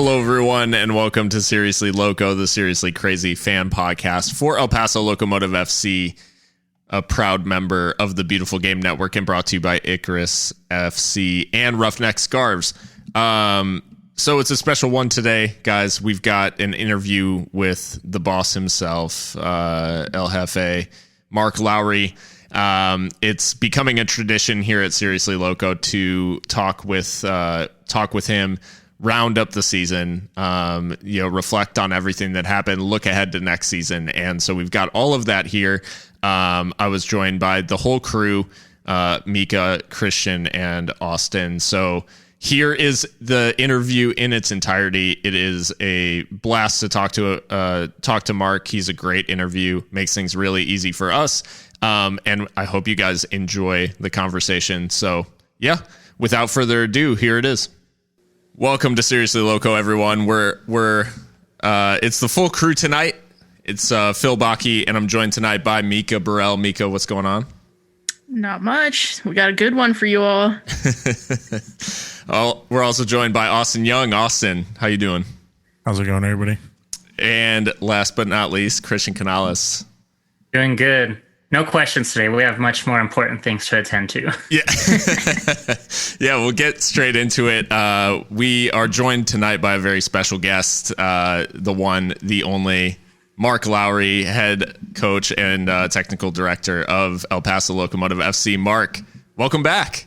Hello, everyone, and welcome to Seriously Loco, the Seriously Crazy fan podcast for El Paso Locomotive FC, a proud member of the Beautiful Game Network, and brought to you by Icarus FC and Roughneck Scarves. So it's a special one today, guys. We've got an interview with the boss himself, El Jefe, Mark Lowry. It's becoming a tradition here at Seriously Loco to talk with him, round up the season, reflect on everything that happened, look ahead to next season. And so we've got all of that here. I was joined by the whole crew, Mikka, Christian, and Austin. So here is the interview in its entirety. It is a blast to talk to Mark. He's a great interview, makes things really easy for us. And I hope you guys enjoy the conversation. So yeah, without further ado, here it is. Welcome to Seriously Loco, everyone. We're it's the full crew tonight. It's Phil Bakke, and I'm joined tonight by Mikka Burrell. Mikka, what's going on? Not much. We got a good one for you all. We're also joined by Austin Young. Austin, how you doing? How's it going, everybody? And last but not least, Christian Canales. Doing good. No questions today. We have much more important things to attend to. Yeah. Yeah, we'll get straight into it. We are joined tonight by a very special guest, the one, the only, Mark Lowry, head coach and technical director of El Paso Locomotive FC. Mark, welcome back.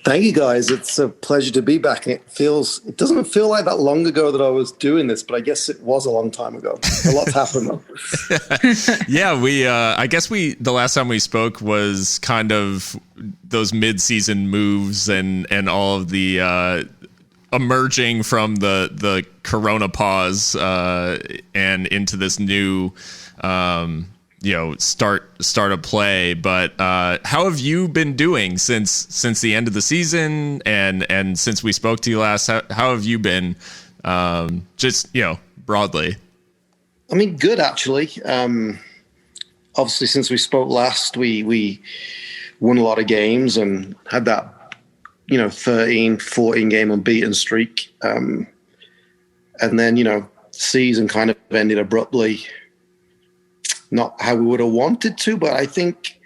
Thank you, guys. It's a pleasure to be back. It doesn't feel like that long ago that I was doing this, but I guess it was a long time ago. A lot's happened though. Yeah, I guess the last time we spoke was kind of those mid-season moves and all of the emerging from the Corona pause and into this new start of play. But how have you been doing since the end of the season and since we spoke to you last? How have you been, broadly? I mean, good, actually. Obviously, since we spoke last, we won a lot of games and had that 13, 14 game unbeaten streak. And then, season kind of ended abruptly. Not how we would have wanted to, but I think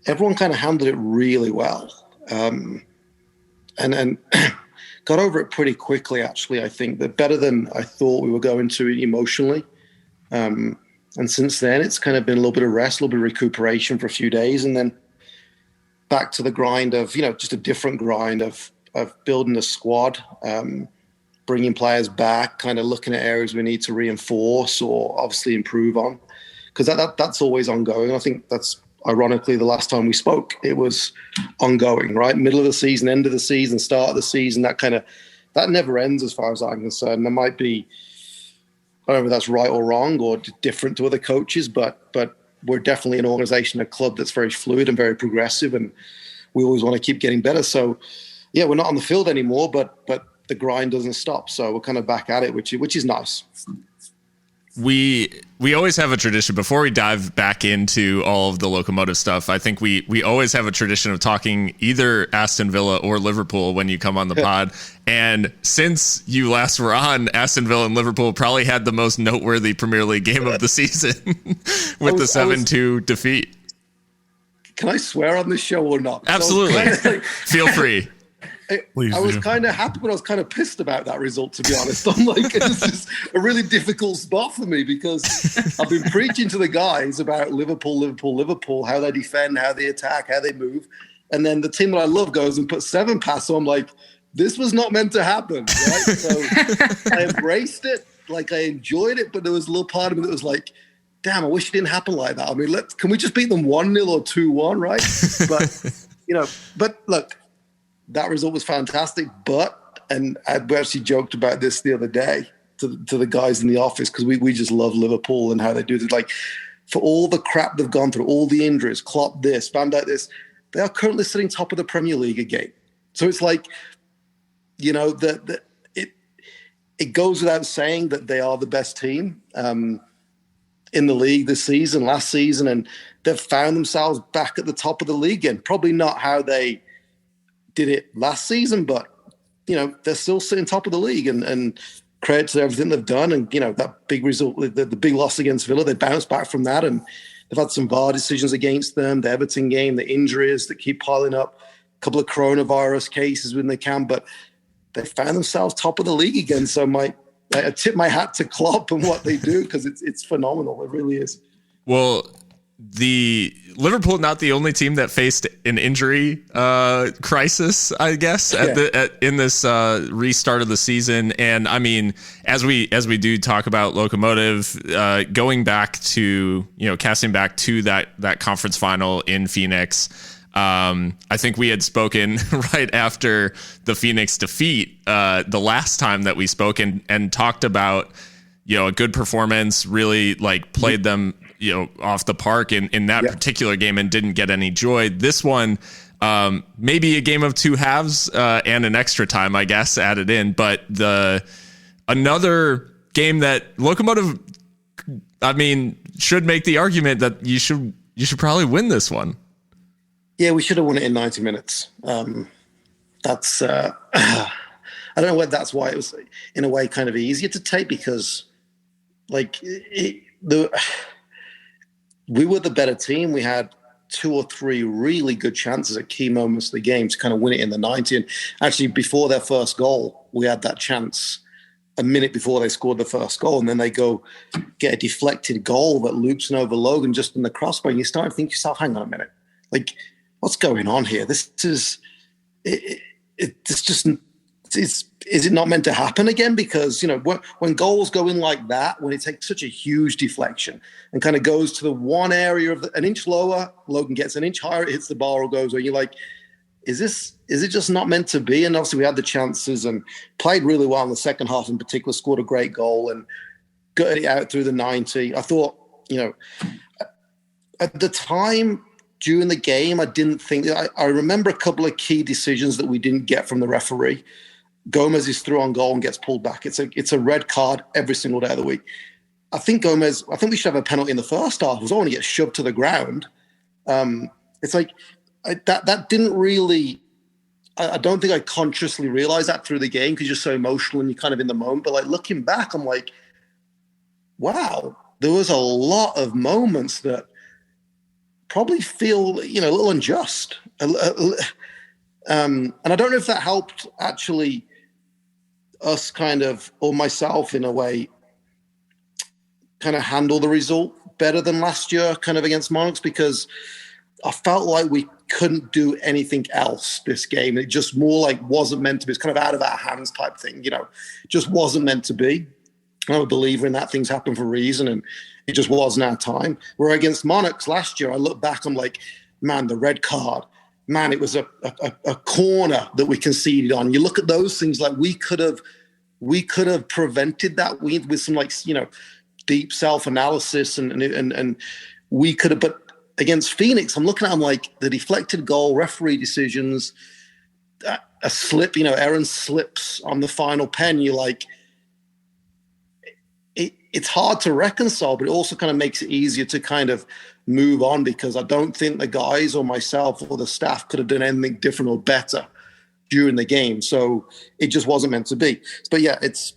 everyone kind of handled it really well. And got over it pretty quickly, actually. I think that better than I thought we were going to emotionally. And since then, it's kind of been a little bit of rest, a little bit of recuperation for a few days, and then back to the grind of, just a different grind of building a squad, bringing players back, kind of looking at areas we need to reinforce or obviously improve on. Because that's always ongoing. I think that's ironically the last time we spoke, it was ongoing, right? Middle of the season, end of the season, start of the season, that never ends as far as I'm concerned. There might be, I don't know if that's right or wrong or different to other coaches, but we're definitely an organization, a club that's very fluid and very progressive, and we always want to keep getting better. So, yeah, we're not on the field anymore, but the grind doesn't stop. So we're kind of back at it, which is nice. We always have a tradition before we dive back into all of the Locomotive stuff. I think we always have a tradition of talking either Aston Villa or Liverpool when you come on the pod. And since you last were on, Aston Villa and Liverpool probably had the most noteworthy Premier League game of the season with the 7-2 defeat. Can I swear on this show or not? Absolutely. Feel free. I was kind of happy, but I was kind of pissed about that result, to be honest. I'm like, it's just a really difficult spot for me because I've been preaching to the guys about Liverpool, how they defend, how they attack, how they move. And then the team that I love goes and puts 7 past. So I'm like, this was not meant to happen, right? So I embraced it. Like, I enjoyed it, but there was a little part of me that was like, damn, I wish it didn't happen like that. I mean, can we just beat them 1-0 or 2-1, right? But look, that result was fantastic, and we actually joked about this the other day to the guys in the office because we just love Liverpool and how they do it. Like, for all the crap they've gone through, all the injuries, Klopp this, Van Dijk this, they are currently sitting top of the Premier League again. So it's like, it goes without saying that they are the best team in the league this season, last season, and they've found themselves back at the top of the league again. Probably not how they did it last season, but they're still sitting top of the league, and credit to everything they've done. And, that big result, the big loss against Villa, they bounced back from that. And they've had some VAR decisions against them, the Everton game, the injuries that keep piling up, a couple of coronavirus cases when they can, but they found themselves top of the league again. So I tip my hat to Klopp and what they do, because it's phenomenal. It really is. Well, the Liverpool not the only team that faced an injury crisis, I guess, in this restart of the season. And I mean, as we do talk about Locomotive, going back to casting back to that conference final in Phoenix. I think we had spoken right after the Phoenix defeat the last time that we spoke, and talked about a good performance, really played them off the park in that particular game and didn't get any joy. This one, maybe a game of two halves and an extra time, I guess, added in. But another game that Locomotive, I mean, should make the argument that you should probably win this one. Yeah, we should have won it in 90 minutes. That's I don't know whether that's why it was in a way kind of easier to take, because we were the better team. We had 2 or 3 really good chances at key moments of the game to kind of win it in the 90. And actually, before their first goal, we had that chance a minute before they scored the first goal. And then they go get a deflected goal that loops in over Logan just in the crossbar. And you start to think to yourself, hang on a minute. What's going on here? This is is it not meant to happen again? Because, when goals go in like that, when it takes such a huge deflection and kind of goes to the one area of an inch lower, Logan gets an inch higher, it hits the bar or goes, where you're like, is it just not meant to be? And obviously we had the chances and played really well in the second half in particular, scored a great goal and got it out through the 90. I thought, at the time during the game, I didn't think, I remember a couple of key decisions that we didn't get from the referee. Gomez is through on goal and gets pulled back. It's a red card every single day of the week. I think we should have a penalty in the first half. It was only get shoved to the ground. It's like that didn't really. I don't think I consciously realized that through the game, because you're so emotional and you're kind of in the moment. But looking back, I'm like, wow, there was a lot of moments that probably feel a little unjust. And I don't know if that helped actually us kind of, or myself in a way, kind of handle the result better than last year kind of against Monarchs, because I felt like we couldn't do anything else this game. It just more wasn't meant to be. It's kind of out of our hands type thing, just wasn't meant to be. I'm a believer in that. Things happen for a reason, and it just wasn't our time. Where against Monarchs last year, I look back, I'm like, man, the red card, man, it was a corner that we conceded on. You look at those things, we could have prevented that with some deep self-analysis and we could have. But against Phoenix, I'm looking at them the deflected goal, referee decisions, a slip. Aaron slips on the final pen. You're like, it's hard to reconcile, but it also kind of makes it easier to kind of move on, because I don't think the guys or myself or the staff could have done anything different or better during the game. So it just wasn't meant to be. But yeah, it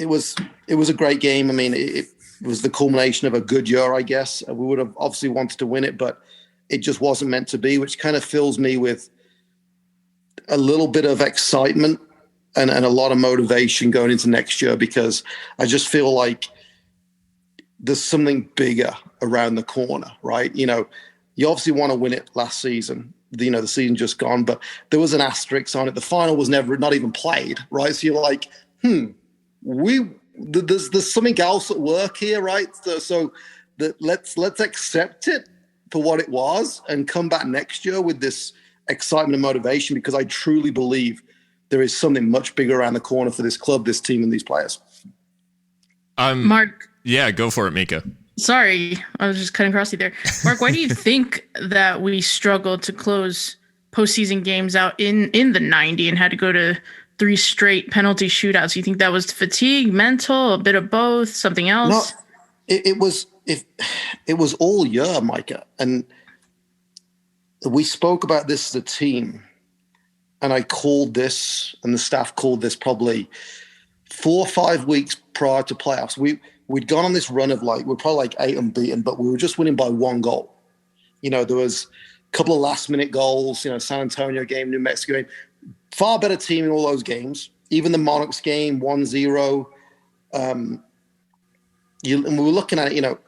was a great game. I mean, it was the culmination of a good year, I guess. We would have obviously wanted to win it, but it just wasn't meant to be, which kind of fills me with a little bit of excitement and a lot of motivation going into next year, because I just feel like there's something bigger around the corner, right? You obviously want to win it last season. The season just gone, but there was an asterisk on it. The final was not even played, right? So you're like, there's something else at work here, right? So let's accept it for what it was and come back next year with this excitement and motivation, because I truly believe there is something much bigger around the corner for this club, this team, and these players. Mark. Yeah, go for it, Mikka. Sorry, I was just cutting across you there. Mark, why do you think that we struggled to close postseason games out in the 90 and had to go to 3 straight penalty shootouts? You think that was fatigue, mental, a bit of both, something else? No, it was all year, Mikka. And we spoke about this as a team. and I called this, and the staff called this probably 4 or 5 weeks prior to playoffs. We'd gone on this run of we're probably 8 unbeaten, but we were just winning by 1 goal. There was a couple of last-minute goals, San Antonio game, New Mexico game. Far better team in all those games. Even the Monarchs game, 1-0. And we were looking at it,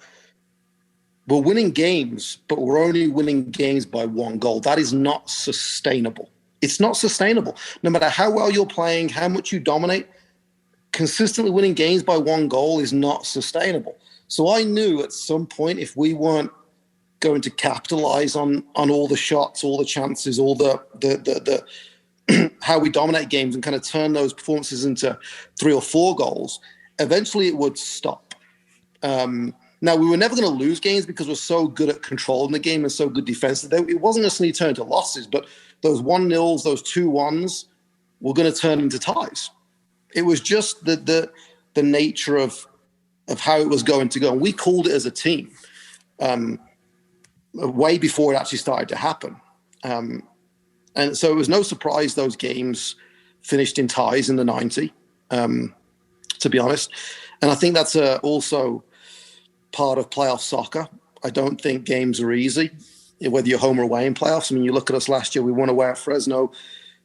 we're winning games, but we're only winning games by 1 goal. That is not sustainable. It's not sustainable. No matter how well you're playing, how much you dominate, consistently winning games by 1 goal is not sustainable. So I knew at some point, if we weren't going to capitalize on all the shots, all the chances, all the how we dominate games and kind of turn those performances into 3 or 4 goals, eventually it would stop. Now, we were never going to lose games because we're so good at controlling the game and so good defensively. It wasn't necessarily turn into losses, but those 1-0s, those 2-1s were going to turn into ties. It was just the nature of how it was going to go. And we called it as a team way before it actually started to happen. And so it was no surprise those games finished in ties in the 90, to be honest. And I think that's also part of playoff soccer. I don't think games are easy, whether you're home or away in playoffs. I mean, you look at us last year, we won away at Fresno,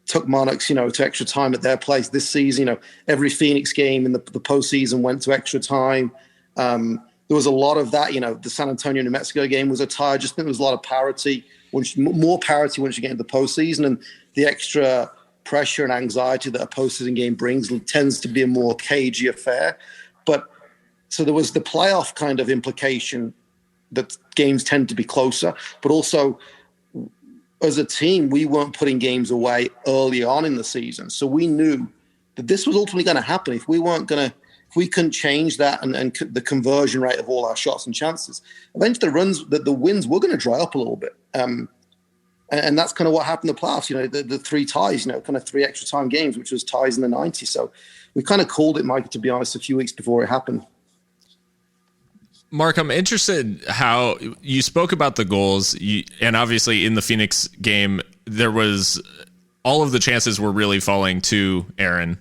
took Monarchs, to extra time at their place. This season, every Phoenix game in the postseason went to extra time. There was a lot of that. The San Antonio, New Mexico game was a tie. I just think there was a lot of parity, more parity once you get into the postseason, and the extra pressure and anxiety that a postseason game brings tends to be a more cagey affair. But so there was the playoff kind of implication that games tend to be closer, but also as a team, we weren't putting games away early on in the season. So we knew that this was ultimately going to happen. If we couldn't change that and the conversion rate of all our shots and chances, eventually the wins were going to dry up a little bit. And that's kind of what happened in the playoffs, the 3 ties, kind of 3 extra time games, which was ties in the 90s. So we kind of called it, Mike, to be honest, a few weeks before it happened. Mark, I'm interested how you spoke about the goals, and obviously in the Phoenix game, there was all of the chances were really falling to Aaron,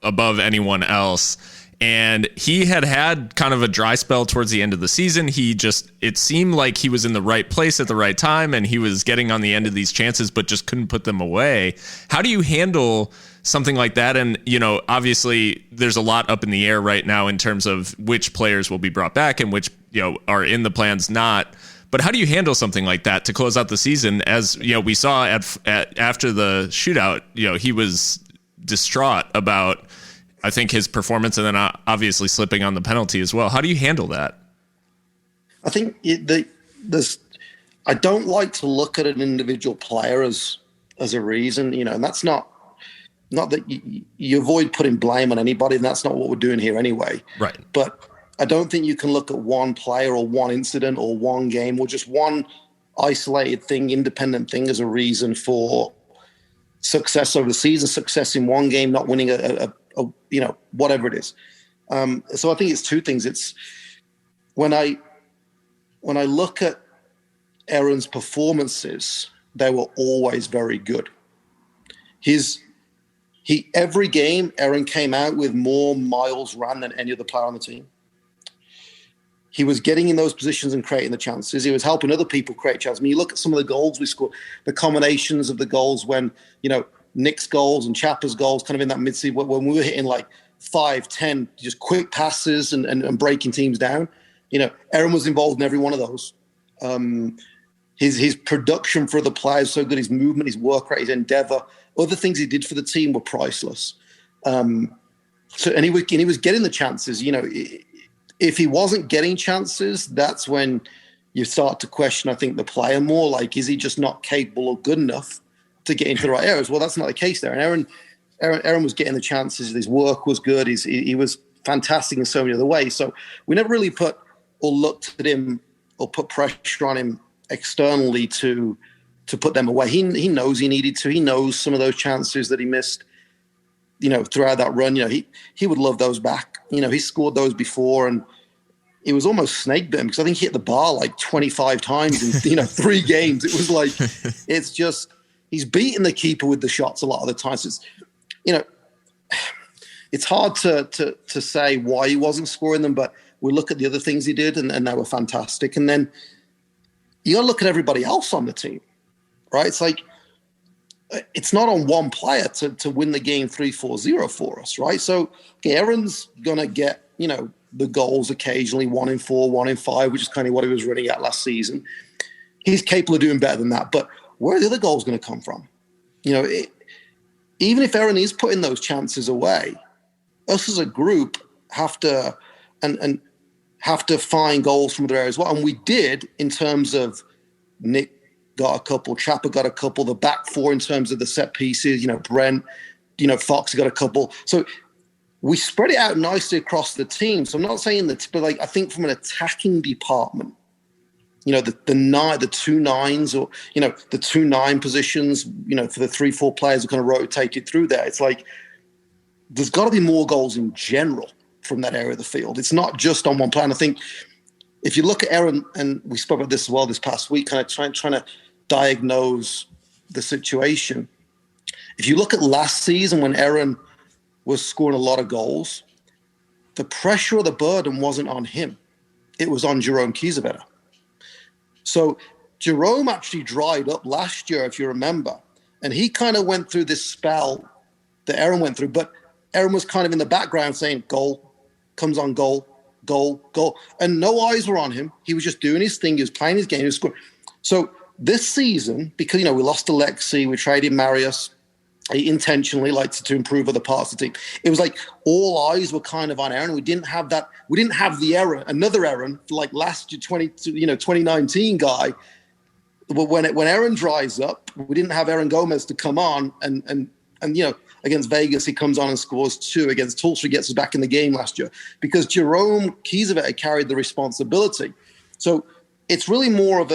above anyone else. And he had kind of a dry spell towards the end of the season. It seemed like he was in the right place at the right time, and he was getting on the end of these chances, but just couldn't put them away. How do you handle something like that? And, obviously there's a lot up in the air right now in terms of which players will be brought back and which, are in the plans not. But how do you handle something like that to close out the season? As, we saw after the shootout, he was distraught about, I think, his performance, and then obviously slipping on the penalty as well. How do you handle that? I think I don't like to look at an individual player as a reason, and that's not that you avoid putting blame on anybody, and that's not what we're doing here anyway. Right. But I don't think you can look at one player or one incident or one game or just one isolated thing, independent thing, as a reason for success over the season, success in one game, not winning a whatever it is. So I think it's 2 things. It's when I look at Aaron's performances, they were always very good. Every game, Aaron came out with more miles ran than any other player on the team. He was getting in those positions and creating the chances. He was helping other people create chances. I mean, you look at some of the goals we scored, the combinations of the goals when, Nick's goals and Chapper's goals kind of in that mid-season, when we were hitting 5, 10, just quick passes and breaking teams down. Aaron was involved in every one of those. His production for the players so good, his movement, his work rate, his endeavor, other things he did for the team were priceless. And he was getting the chances. If he wasn't getting chances, that's when you start to question, I think, the player more. Is he just not capable or good enough to get into the right areas? Well, that's not the case there. And Aaron was getting the chances. His work was good. He was fantastic in so many other ways. So we never really put or looked at him or put pressure on him externally to put them away. He knows he needed to. He knows some of those chances that he missed, throughout that run. He would love those back. He scored those before, and it was almost snake bitten because I think he hit the bar 25 times in 3 games. It was it's just he's beating the keeper with the shots a lot of the times. It's, you know, it's hard to say why he wasn't scoring them, but we look at the other things he did, and they were fantastic. And then you got to look at everybody else on the team, right? It's like, it's not on one player to win the game 3-4-0 for us, right? So, okay, Aaron's going to get, you know, the goals occasionally, 1 in 4, 1 in 5, which is kind of what he was running at last season. He's capable of doing better than that. But where are the other goals going to come from? You know, even if Aaron is putting those chances away, us as a group have to and have to find goals from other areas as well. And we did, in terms of Nick got a couple, Trapper got a couple, the back four in terms of the set pieces, you know, Brent, you know, Fox got a couple. So we spread it out nicely across the team. So I'm not saying that, but like, I think from an attacking department, you know, the 2 nines, or, you know, the 2-9 positions, you know, for the 3-4 players who kind of rotated through there. It's like, there's got to be more goals in general from that area of the field. It's not just on one player. And I think if you look at Aaron, and we spoke about this as well this past week, kind of trying to diagnose the situation. If you look at last season when Aaron was scoring a lot of goals, the pressure or the burden wasn't on him. It was on Jerome Kiesewetter. So Jerome actually dried up last year, if you remember, and he kind of went through this spell that Aaron went through, but Aaron was kind of in the background saying, goal, comes on goal, goal, goal. And no eyes were on him. He was just doing his thing. He was playing his game. He was scoring. So this season, because, you know, we lost Alexi, we traded Marius intentionally, like to improve other parts of the team. It was like all eyes were kind of on Aaron. We didn't have that. We didn't have the Aaron, another Aaron, like last year, 2019 guy. But when Aaron dries up, we didn't have Aaron Gomez to come on and you know, against Vegas, he comes on and scores 2. Against Tulsa, he gets us back in the game last year because Jerome Kiesewetter carried the responsibility. So it's really more of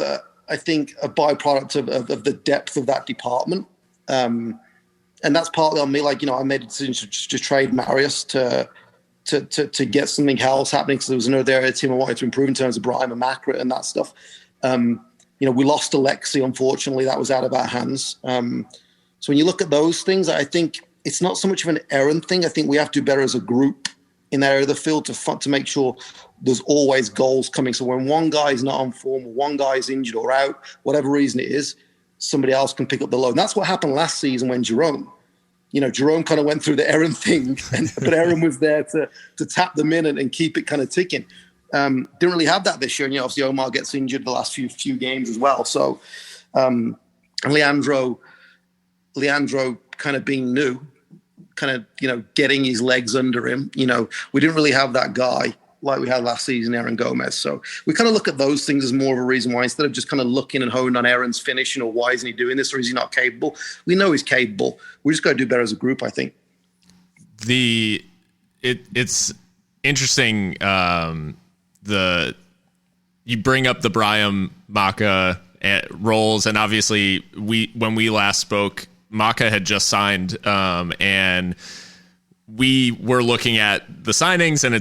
I think, a byproduct of the depth of that department. And that's partly on me. Like, you know, I made a decision to trade Marius to get something else happening because there was another area of the team I wanted to improve in terms of Brian and Macra and that stuff. You know, we lost Alexi, unfortunately. That was out of our hands. So when you look at those things, I think it's not so much of an Aaron thing. I think we have to do better as a group in that area of the field to make sure there's always goals coming. So when one guy is not on form, or one guy is injured or out, whatever reason it is, somebody else can pick up the load. And that's what happened last season when Jerome kind of went through the Aaron thing, but Aaron was there to tap them in and keep it kind of ticking. Didn't really have that this year. And, you know, obviously Omar gets injured the last few games as well. So and Leandro kind of being new, kind of, you know, getting his legs under him. You know, we didn't really have that guy like we had last season, Aaron Gomez. So we kind of look at those things as more of a reason why, instead of just kind of looking and honing on Aaron's finishing or why isn't he doing this or is he not capable? We know he's capable. We just got to do better as a group, I think. It's interesting. You bring up the Brian Maka roles, and obviously when we last spoke, Maka had just signed, and we were looking at the signings, and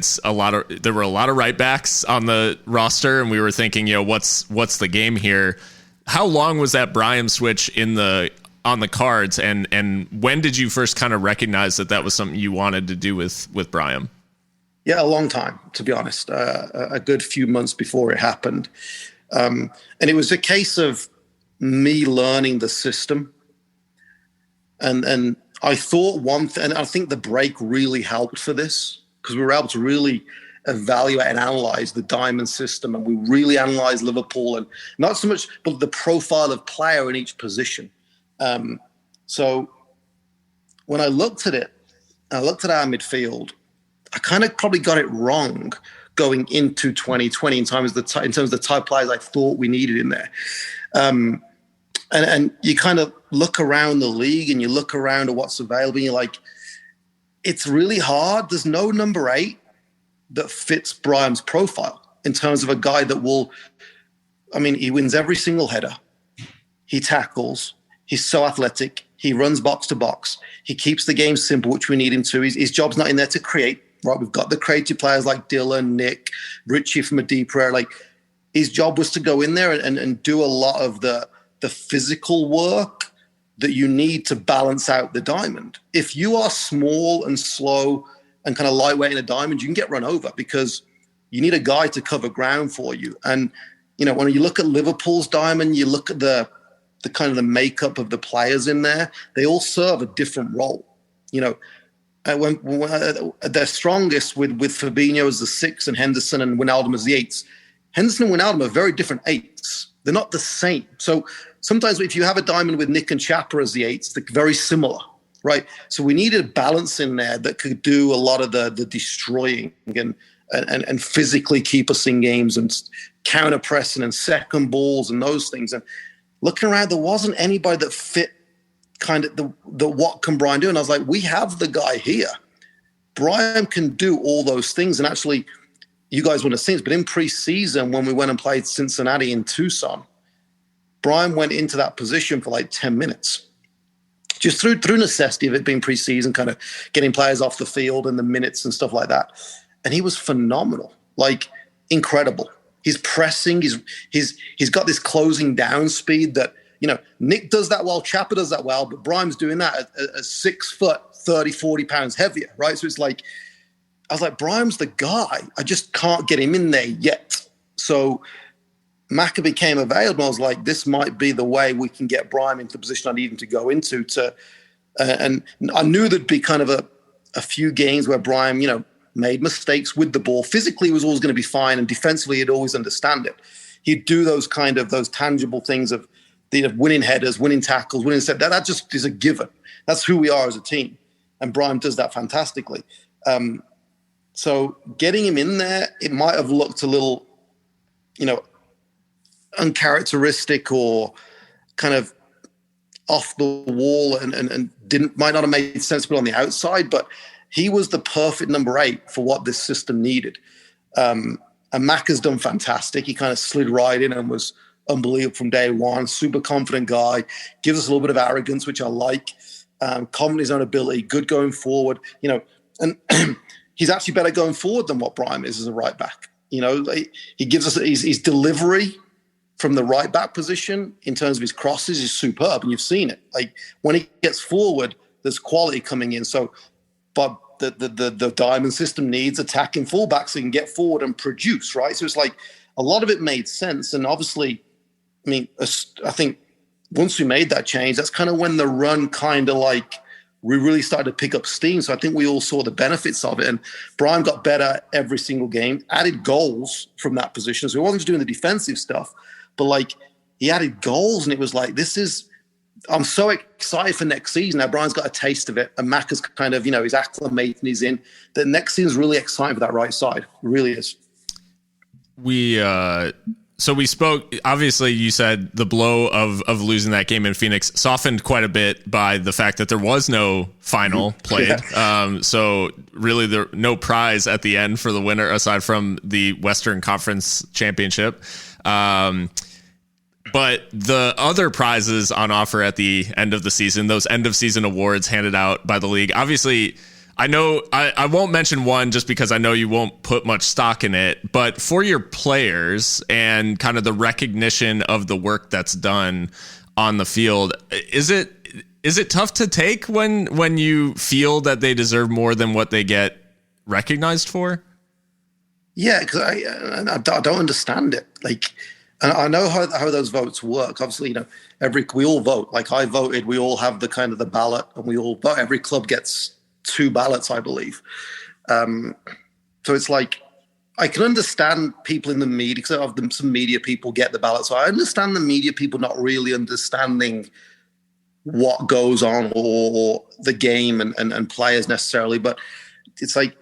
there were a lot of right backs on the roster, and we were thinking, you know, what's the game here? How long was that Brian switch on the cards, and when did you first kind of recognize that was something you wanted to do with Brian? Yeah, a long time, to be honest. A good few months before it happened, and it was a case of me learning the system. And I thought and I think the break really helped for this, because we were able to really evaluate and analyze the diamond system, and we really analyzed Liverpool, and not so much, but the profile of player in each position. So when I looked at it, I looked at our midfield, I kind of probably got it wrong going into 2020 in terms of the type of players I thought we needed in there. And you kind of look around the league and you look around at what's available, and you're like, it's really hard. There's no number 8 that fits Brian's profile in terms of a guy that he wins every single header. He tackles. He's so athletic. He runs box to box. He keeps the game simple, which we need him to. His job's not in there to create, right? We've got the creative players like Dylan, Nick, Richie from a deep area. Like, his job was to go in there and do a lot of the physical work that you need to balance out the diamond. If you are small and slow and kind of lightweight in a diamond, you can get run over because you need a guy to cover ground for you. And, when you look at Liverpool's diamond, you look at the kind of the makeup of the players in there, they all serve a different role. When they're strongest with Fabinho as the 6 and Henderson and Wijnaldum as the 8s. Henderson and Wijnaldum are very different 8s. They're not the same. So sometimes if you have a diamond with Nick and Chapa as the 8s, they're very similar, right? So we needed a balance in there that could do a lot of the destroying and physically keep us in games and counter pressing and second balls and those things. And looking around, there wasn't anybody that fit kind of the what can Brian do? And I was like, we have the guy here. Brian can do all those things. And actually, you guys wouldn't have seen this, but in preseason, when we went and played Cincinnati in Tucson, Brian went into that position for like 10 minutes. Just through necessity of it being preseason, kind of getting players off the field and the minutes and stuff like that. And he was phenomenal, like incredible. He's pressing, he's got this closing down speed that, Nick does that well, Chapa does that well, but Brian's doing that at 6 foot, 30, 40 pounds heavier, right? So it's like, I was like, Brian's the guy. I just can't get him in there yet. So Maccabi came available. I was like, this might be the way we can get Brian into the position I need him to go into. And I knew there'd be kind of a few games where Brian, made mistakes with the ball. Physically, he was always going to be fine, and defensively, he'd always understand it. He'd do those tangible things of winning headers, winning tackles, winning set. That just is a given. That's who we are as a team, and Brian does that fantastically. So getting him in there, it might have looked a little, uncharacteristic or kind of off the wall and might not have made sense to put on the outside, but he was the perfect number 8 for what this system needed. And Mac has done fantastic. He kind of slid right in and was unbelievable from day one. Super confident guy, gives us a little bit of arrogance, which I like. Confident in his own ability, good going forward, and he's actually better going forward than what Brian is as a right back. He gives us his delivery from the right back position in terms of his crosses is superb, and you've seen it. Like when he gets forward, there's quality coming in. So, but the diamond system needs attacking fullbacks so he can get forward and produce, right? So it's like a lot of it made sense, and obviously, I think once we made that change, that's kind of when the run kind of like we really started to pick up steam. So I think we all saw the benefits of it. And Brian got better every single game, added goals from that position. So he wasn't just doing the defensive stuff, but like he added goals, and it was like, I'm so excited for next season. Now Brian's got a taste of it, and Mac is kind of, he's acclimating, he's in. The next season's really exciting for that right side. It really is. So we spoke, obviously you said the blow of losing that game in Phoenix softened quite a bit by the fact that there was no final played. Yeah. So really there no prize at the end for the winner aside from the Western Conference Championship. But the other prizes on offer at the end of the season, those end of season awards handed out by the league, obviously I know I won't mention one just because I know you won't put much stock in it, but for your players and kind of the recognition of the work that's done on the field, is it tough to take when you feel that they deserve more than what they get recognized for? Yeah, because I don't understand it. Like, and I know how those votes work. Obviously, we all vote. Like I voted, we all have the kind of the ballot, and we all vote. Every club gets 2 ballots, I believe. So it's like, I can understand people in the media, because some media people get the ballot. So I understand the media people not really understanding what goes on or the game and players necessarily. But it's like,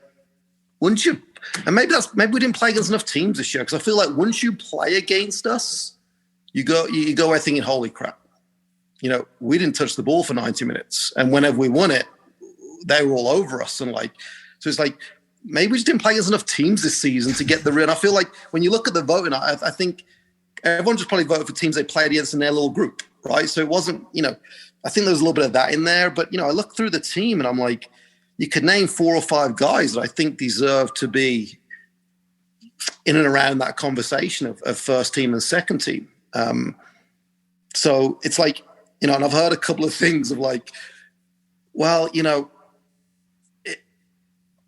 once you, and maybe we didn't play against enough teams this year, because I feel like once you play against us, you go away thinking, holy crap, we didn't touch the ball for 90 minutes. And whenever we won it, they were all over us. And so it's like, maybe we just didn't play against enough teams this season to get the real. And I feel like when you look at the voting, I think everyone just probably voted for teams they played against in their little group, right? So it wasn't, I think there was a little bit of that in there. But, I look through the team and I'm like, you could name 4 or 5 guys that I think deserve to be in and around that conversation of first team and second team. So it's like, and I've heard a couple of things of like, well,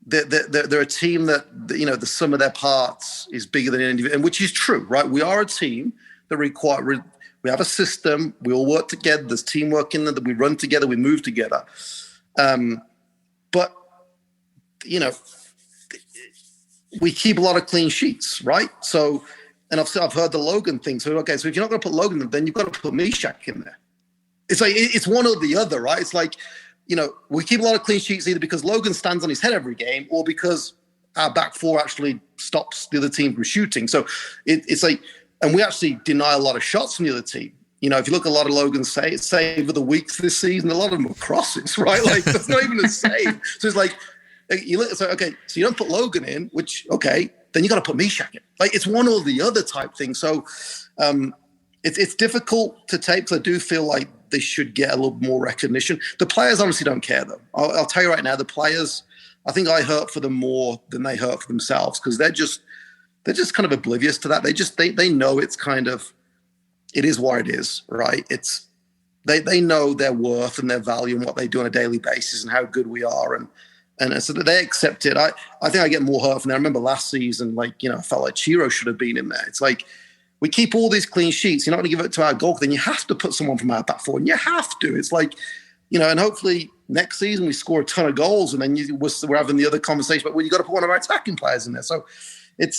they're a team that, the sum of their parts is bigger than an individual, and which is true, right? We are a team that we have a system, we all work together, there's teamwork in there, that we run together, we move together. But, we keep a lot of clean sheets, right? So, and I've heard the Logan thing. So, okay, so if you're not going to put Logan in, then you've got to put Mishak in there. It's like, it's one or the other, right? It's like, we keep a lot of clean sheets either because Logan stands on his head every game or because our back four actually stops the other team from shooting. So it's like, and we actually deny a lot of shots from the other team. If you look at a lot of Logan's save of the weeks this season, a lot of them are crosses, right? Like, that's not even a save. So it's like, it's like, okay, so you don't put Logan in, which, okay, then you got to put Mishak in. Like, it's one or the other type thing. So it's difficult to take, because I do feel like they should get a little more recognition. The players honestly don't care, though. I'll tell you right now, the players, I think I hurt for them more than they hurt for themselves, because they're just kind of oblivious to that. They know it's kind of, it is what it is, right? It's they know their worth and their value and what they do on a daily basis and how good we are, and so they accept it. I think I get more hurt from them. I remember last season, I felt like Chiro should have been in there. It's like, we keep all these clean sheets. You're not going to give it to our goal, then you have to put someone from our back four, and you have to. It's like, and hopefully next season we score a ton of goals, and then we're having the other conversation, but you got to put one of our attacking players in there. So it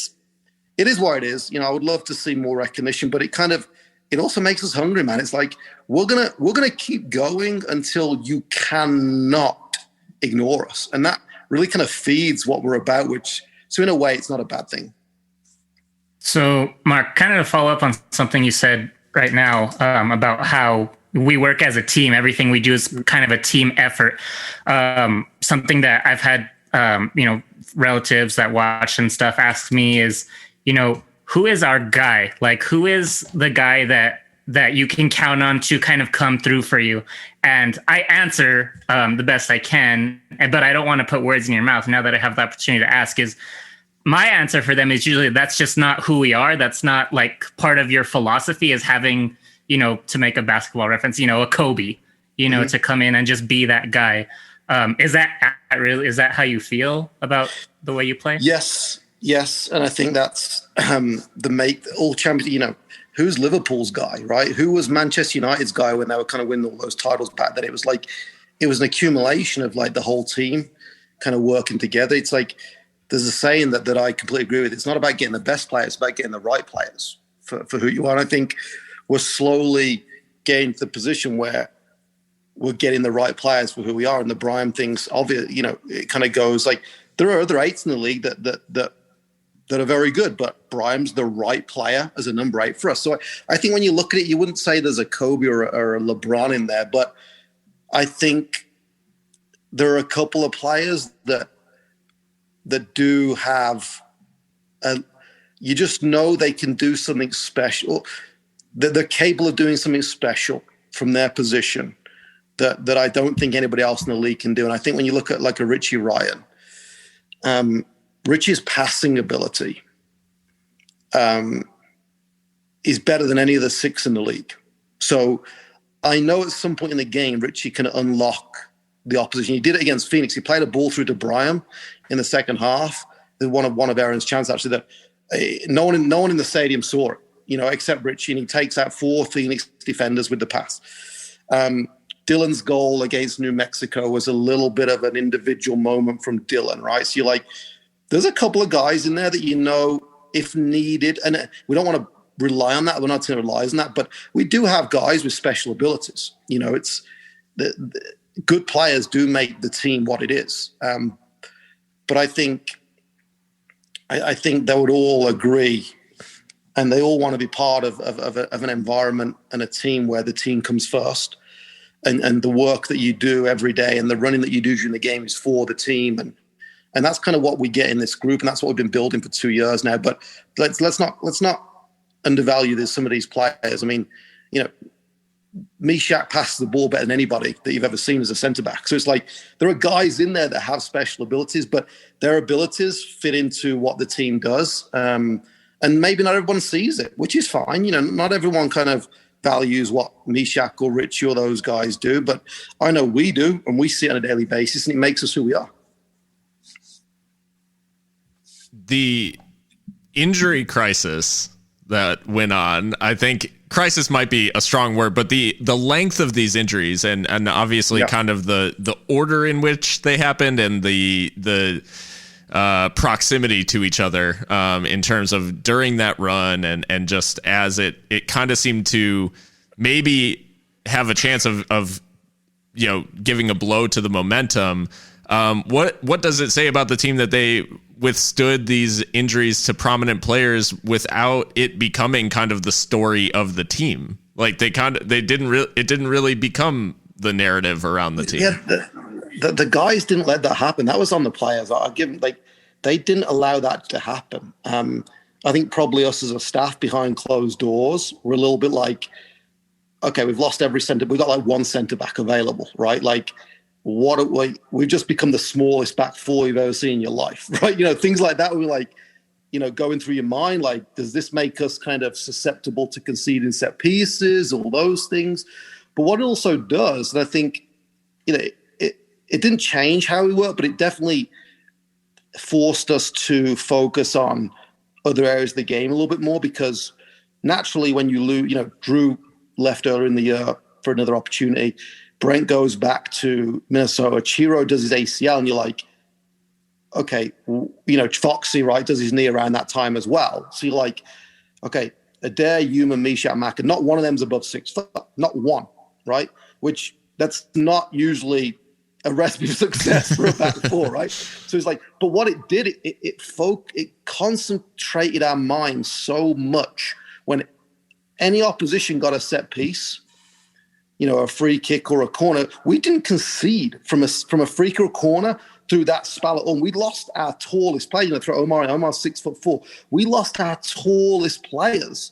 is what it is. I would love to see more recognition, but it also makes us hungry, man. It's like, we're gonna keep going until you cannot ignore us, and that really kind of feeds what we're about. So in a way, it's not a bad thing. So, Mark, kind of to follow up on something you said right now about how we work as a team. Everything we do is kind of a team effort. Something that I've had, relatives that watch and stuff ask me is, who is our guy? Like, who is the guy that you can count on to kind of come through for you? And I answer the best I can, but I don't want to put words in your mouth. Now that I have the opportunity to ask, is my answer for them is usually that's just not who we are. That's not like part of your philosophy is having, to make a basketball reference, a Kobe, mm-hmm. to come in and just be that guy. Is that how you feel about the way you play? Yes. And I think that's all champions, who's Liverpool's guy, right? Who was Manchester United's guy when they were kind of winning all those titles back then? It was like, it was an accumulation of like the whole team kind of working together. It's like, there's a saying that I completely agree with. It's not about getting the best players, it's about getting the right players for who you are. And I think we're slowly getting to the position where we're getting the right players for who we are. And the Brahim thing's obvious, it kind of goes like, there are other eights in the league that are very good, but Brahim's the right player as a number 8 for us. So I think when you look at it, you wouldn't say there's a Kobe or a LeBron in there, but I think there are a couple of players that do have, you just know they can do something special. They're capable of doing something special from their position that I don't think anybody else in the league can do. And I think when you look at like a Richie Ryan, Richie's passing ability is better than any of the 6 in the league. So I know at some point in the game, Richie can unlock the opposition. He did it against Phoenix. He played a ball through to Brahim in the second half. One of Aaron's chances, actually, that no one in the stadium saw it, except Richie, and he takes out 4 Phoenix defenders with the pass. Dylan's goal against New Mexico was a little bit of an individual moment from Dylan, right? So you're like, there's a couple of guys in there that if needed, and we don't want to rely on that. We're not going to rely on that, but we do have guys with special abilities. It's the good players do make the team what it is. But I think they would all agree, and they all want to be part of an environment and a team where the team comes first, and the work that you do every day and the running that you do during the game is for the team, and that's kind of what we get in this group, and that's what we've been building for 2 years now. But let's not undervalue some of these players. I mean, Mishak passes the ball better than anybody that you've ever seen as a centre back. So it's like there are guys in there that have special abilities, but their abilities fit into what the team does. And maybe not everyone sees it, which is fine. Not everyone kind of values what Mishak or Richie or those guys do, but I know we do, and we see it on a daily basis, and it makes us who we are. The injury crisis that went on, I think crisis might be a strong word, but the length of these injuries and obviously kind of the order in which they happened and the proximity to each other in terms of during that run and just as it kind of seemed to maybe have a chance of giving a blow to the momentum. What does it say about the team that they withstood these injuries to prominent players without it becoming kind of the story of the team? Like it didn't really become the narrative around the team. Yeah, the guys didn't let that happen. That was on the players. I give them, they didn't allow that to happen. I think probably us as a staff behind closed doors were a little bit like, okay, we've lost every center. We've got one center back available, right? We've just become the smallest back four you've ever seen in your life, right? Things like that were going through your mind, does this make us kind of susceptible to conceding set pieces, all those things? But what it also does, and I think, it didn't change how we work, but it definitely forced us to focus on other areas of the game a little bit more, because naturally when you lose, Drew left earlier in the year for another opportunity. Brent goes back to Minnesota. Chiro does his ACL, and you're like, okay, Foxy, right, does his knee around that time as well. So you're like, okay, Adair, Yuma, Misha, Maka, not one of them's above 6 foot, not one, right? Which that's not usually a recipe for success for a back four, right? So it's like, but what it did, it concentrated our minds so much when any opposition got a set piece, a free kick or a corner, we didn't concede from a free kick or a corner through that spell at all. We lost our tallest player, through Omar's 6'4". We lost our tallest players.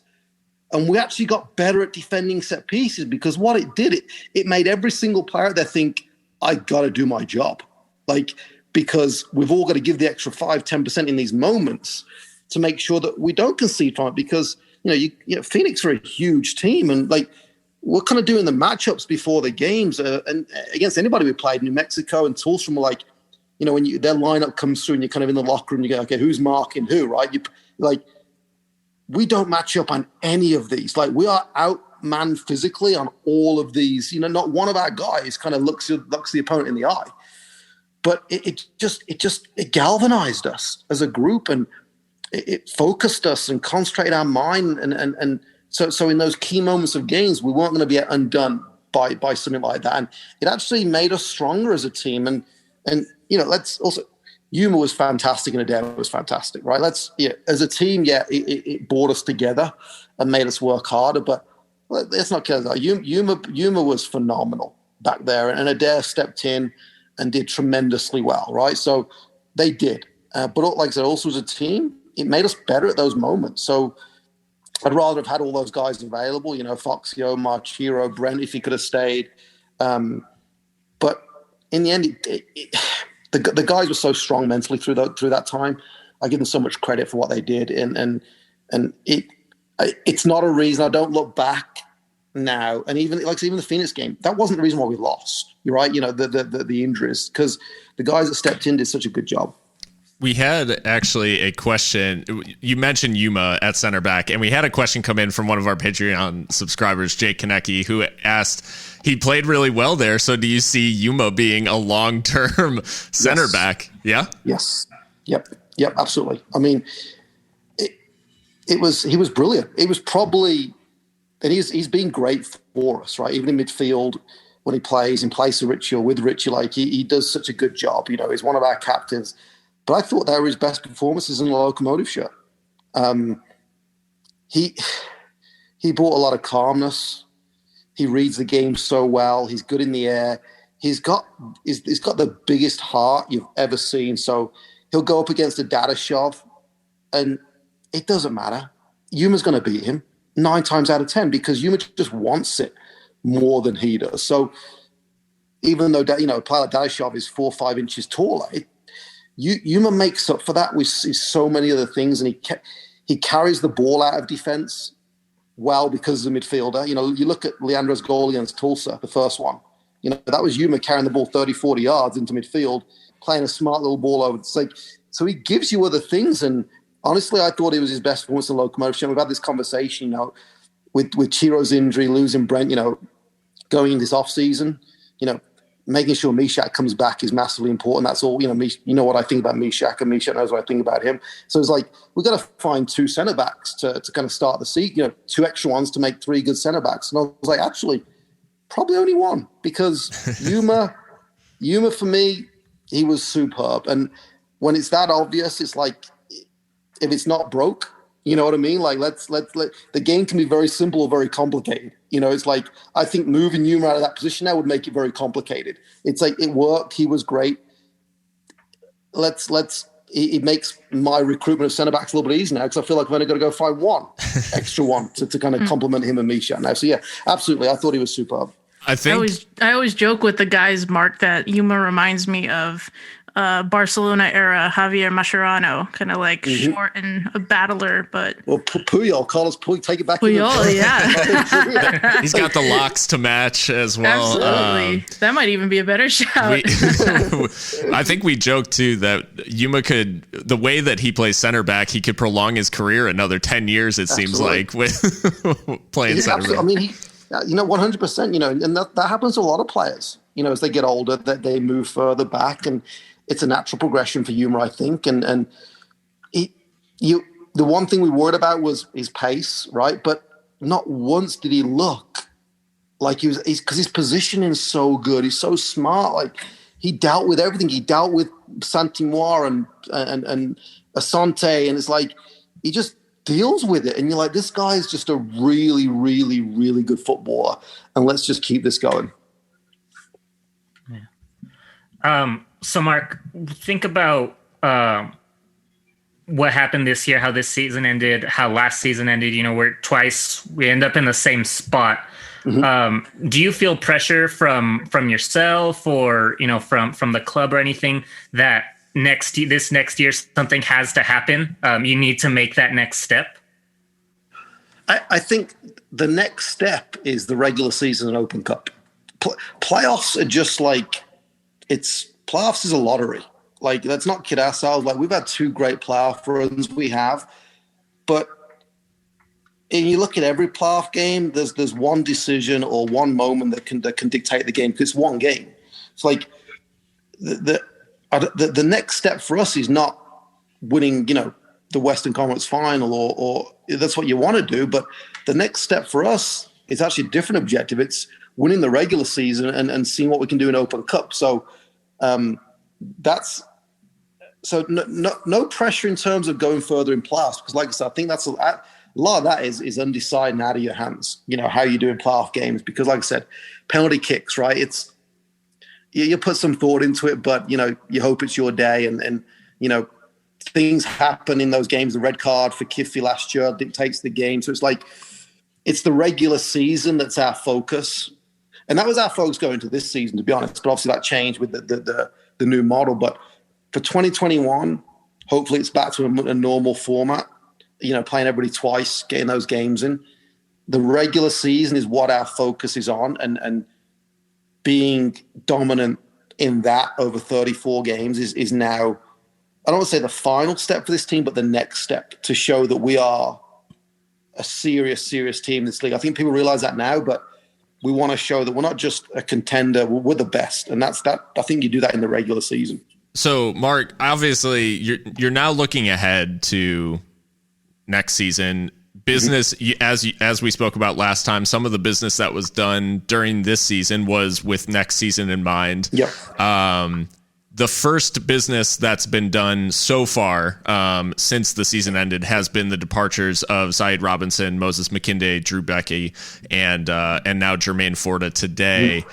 And we actually got better at defending set pieces, because what it did, it made every single player out there think, I got to do my job. Because we've all got to give the extra 5-10% in these moments to make sure that we don't concede from it, because, Phoenix are a huge team, and we're kind of doing the matchups before the games, and against anybody we played, New Mexico and Tulsa, were when their lineup comes through and you're kind of in the locker room, you go, okay, who's marking who, right? We don't match up on any of these. We are outmanned physically on all of these. Not one of our guys kind of looks the opponent in the eye. But it galvanized us as a group, and it focused us and concentrated our mind, and so in those key moments of games, we weren't going to be undone by something like that, and it actually made us stronger as a team. And let's also, Yuma was fantastic and Adair was fantastic, right? As a team, it brought us together and made us work harder. But let's not kill that. Yuma was phenomenal back there, and Adair stepped in and did tremendously well, right? So they did. But like I said, also as a team, it made us better at those moments. So I'd rather have had all those guys available, Foxy, Omar, Chiro, Brent, if he could have stayed. But in the end, the guys were so strong mentally through that time. I give them so much credit for what they did, and it's not a reason. I don't look back now, and even the Phoenix game, that wasn't the reason why we lost. You're right, the injuries, because the guys that stepped in did such a good job. We had actually a question. You mentioned Yuma at center back, and we had a question come in from one of our Patreon subscribers, Jake Konecki, who asked, he played really well there, so do you see Yuma being a long-term center back? Yeah? Yes. Yep, absolutely. I mean, he was brilliant. It was probably, and he's been great for us, right? Even in midfield, when he plays in place of Richie or with Richie, he does such a good job. He's one of our captains. But I thought they were his best performances in the Locomotive shirt. He brought a lot of calmness. He reads the game so well. He's good in the air. He's got the biggest heart you've ever seen. So he'll go up against a Dadashov, and it doesn't matter. Yuma's going to beat him 9 times out of 10, because Yuma just wants it more than he does. So even though a player like Dadashov is 4 or 5 inches taller, Yuma makes up for that with so many other things, and he carries the ball out of defense well because of the midfielder. You know, you look at Leandro's goal against Tulsa, the first one. You know, that was Yuma carrying the ball 30, 40 yards into midfield, playing a smart little ball over. It's like, so he gives you other things. And honestly, I thought it was his best performance in Locomotive. We've had this conversation, you know, with Chiro's injury, losing Brent, you know, going in this off season, you know, making sure Mishak comes back is massively important. That's all, you know, you know what I think about Mishak, and Mishak knows what I think about him. So it's like, we've got to find 2 center backs to kind of start the season, you know, 2 extra ones to make 3 good center backs. And I was like, actually, probably only 1, because Yuma for me, he was superb. And when it's that obvious, it's like, if it's not broke, you know what I mean? Like, let the game can be very simple or very complicated. You know, it's like, I think moving Yuma out of that position now would make it very complicated. It's like, it worked. He was great. It makes my recruitment of centre backs a little bit easier now, because I feel like I've only got to go find 1 extra one to kind of complement him and Misha now. So yeah, absolutely. I thought he was superb. I always joke with the guys, Mark, that Yuma reminds me of Barcelona era Javier Mascherano, kind of like short and a battler, but Puyol, Carlos Puyol, take it back. Puyol, yeah, he's got the locks to match as well. Absolutely, that might even be a better shout. I think we joked too that Yuma could, the way that he plays center back, he could prolong his career another 10 years. It seems like with playing center back. I mean, you know, 100%. You know, and that happens to a lot of players. You know, as they get older, that they move further back, and it's a natural progression for Yuma, I think. And the one thing we worried about was his pace, right? But not once did he look like he's because his positioning is so good. He's so smart. Like, he dealt with everything. He dealt with Santimoir and Asante, and it's like he just deals with it. And you're like, this guy is just a really, really, really good footballer, and let's just keep this going. Yeah. So, Mark, think about what happened this year, how this season ended, how last season ended. You know, we end up in the same spot. Mm-hmm. Do you feel pressure from yourself, or, you know, from the club or anything, that this next year something has to happen? You need to make that next step. I think the next step is the regular season and Open Cup. Playoffs are just like, playoffs is a lottery. Like, let's not kid ourselves. Like, we've had 2 great playoff runs, but and you look at every playoff game, there's one decision or one moment that can dictate the game, because it's one game. It's like the next step for us is not winning, you know, the Western Conference Final, or that's what you want to do. But the next step for us is actually a different objective. It's winning the regular season and seeing what we can do in Open Cup. So no pressure in terms of going further in playoffs, because, like I said, I think that's a lot of that is undecided and out of your hands. You know, how you do in playoff games, because, like I said, penalty kicks, right? It's you put some thought into it, but, you know, you hope it's your day, and you know, things happen in those games. The red card for Kiffy last year dictates the game. So it's like, it's the regular season that's our focus. And that was our focus going into this season, to be honest. But obviously that changed with the new model. But for 2021, hopefully it's back to a normal format, you know, playing everybody twice, getting those games in. The regular season is what our focus is on, and being dominant in that over 34 games is now, I don't want to say the final step for this team, but the next step to show that we are a serious team in this league. I think people realize that now, but we want to show that we're not just a contender, we're the best. And that's that. I think you do that in the regular season. So, Mark, obviously you're now looking ahead to next season. Business, as we spoke about last time, some of the business that was done during this season was with next season in mind. Yep. The first business that's been done so far since the season ended has been the departures of Saeed Robinson, Moses McKinday, Drew Becky, and now Jermaine Forta today.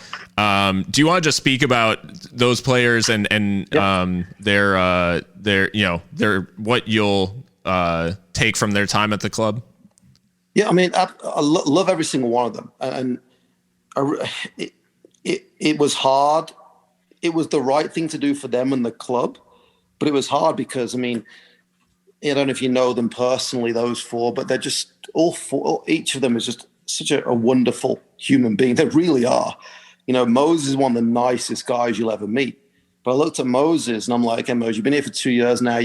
Do you want to just speak about those players and their what you'll take from their time at the club? Yeah, I mean, I love every single one of them, and it was hard. It was the right thing to do for them and the club, but it was hard because, I mean, I don't know if you know them personally, those four, but they're just all four. Each of them is just such a wonderful human being. They really are. Moses is one of the nicest guys you'll ever meet. But I looked at Moses and I'm like, hey, Moses, you've been here for 2 years now.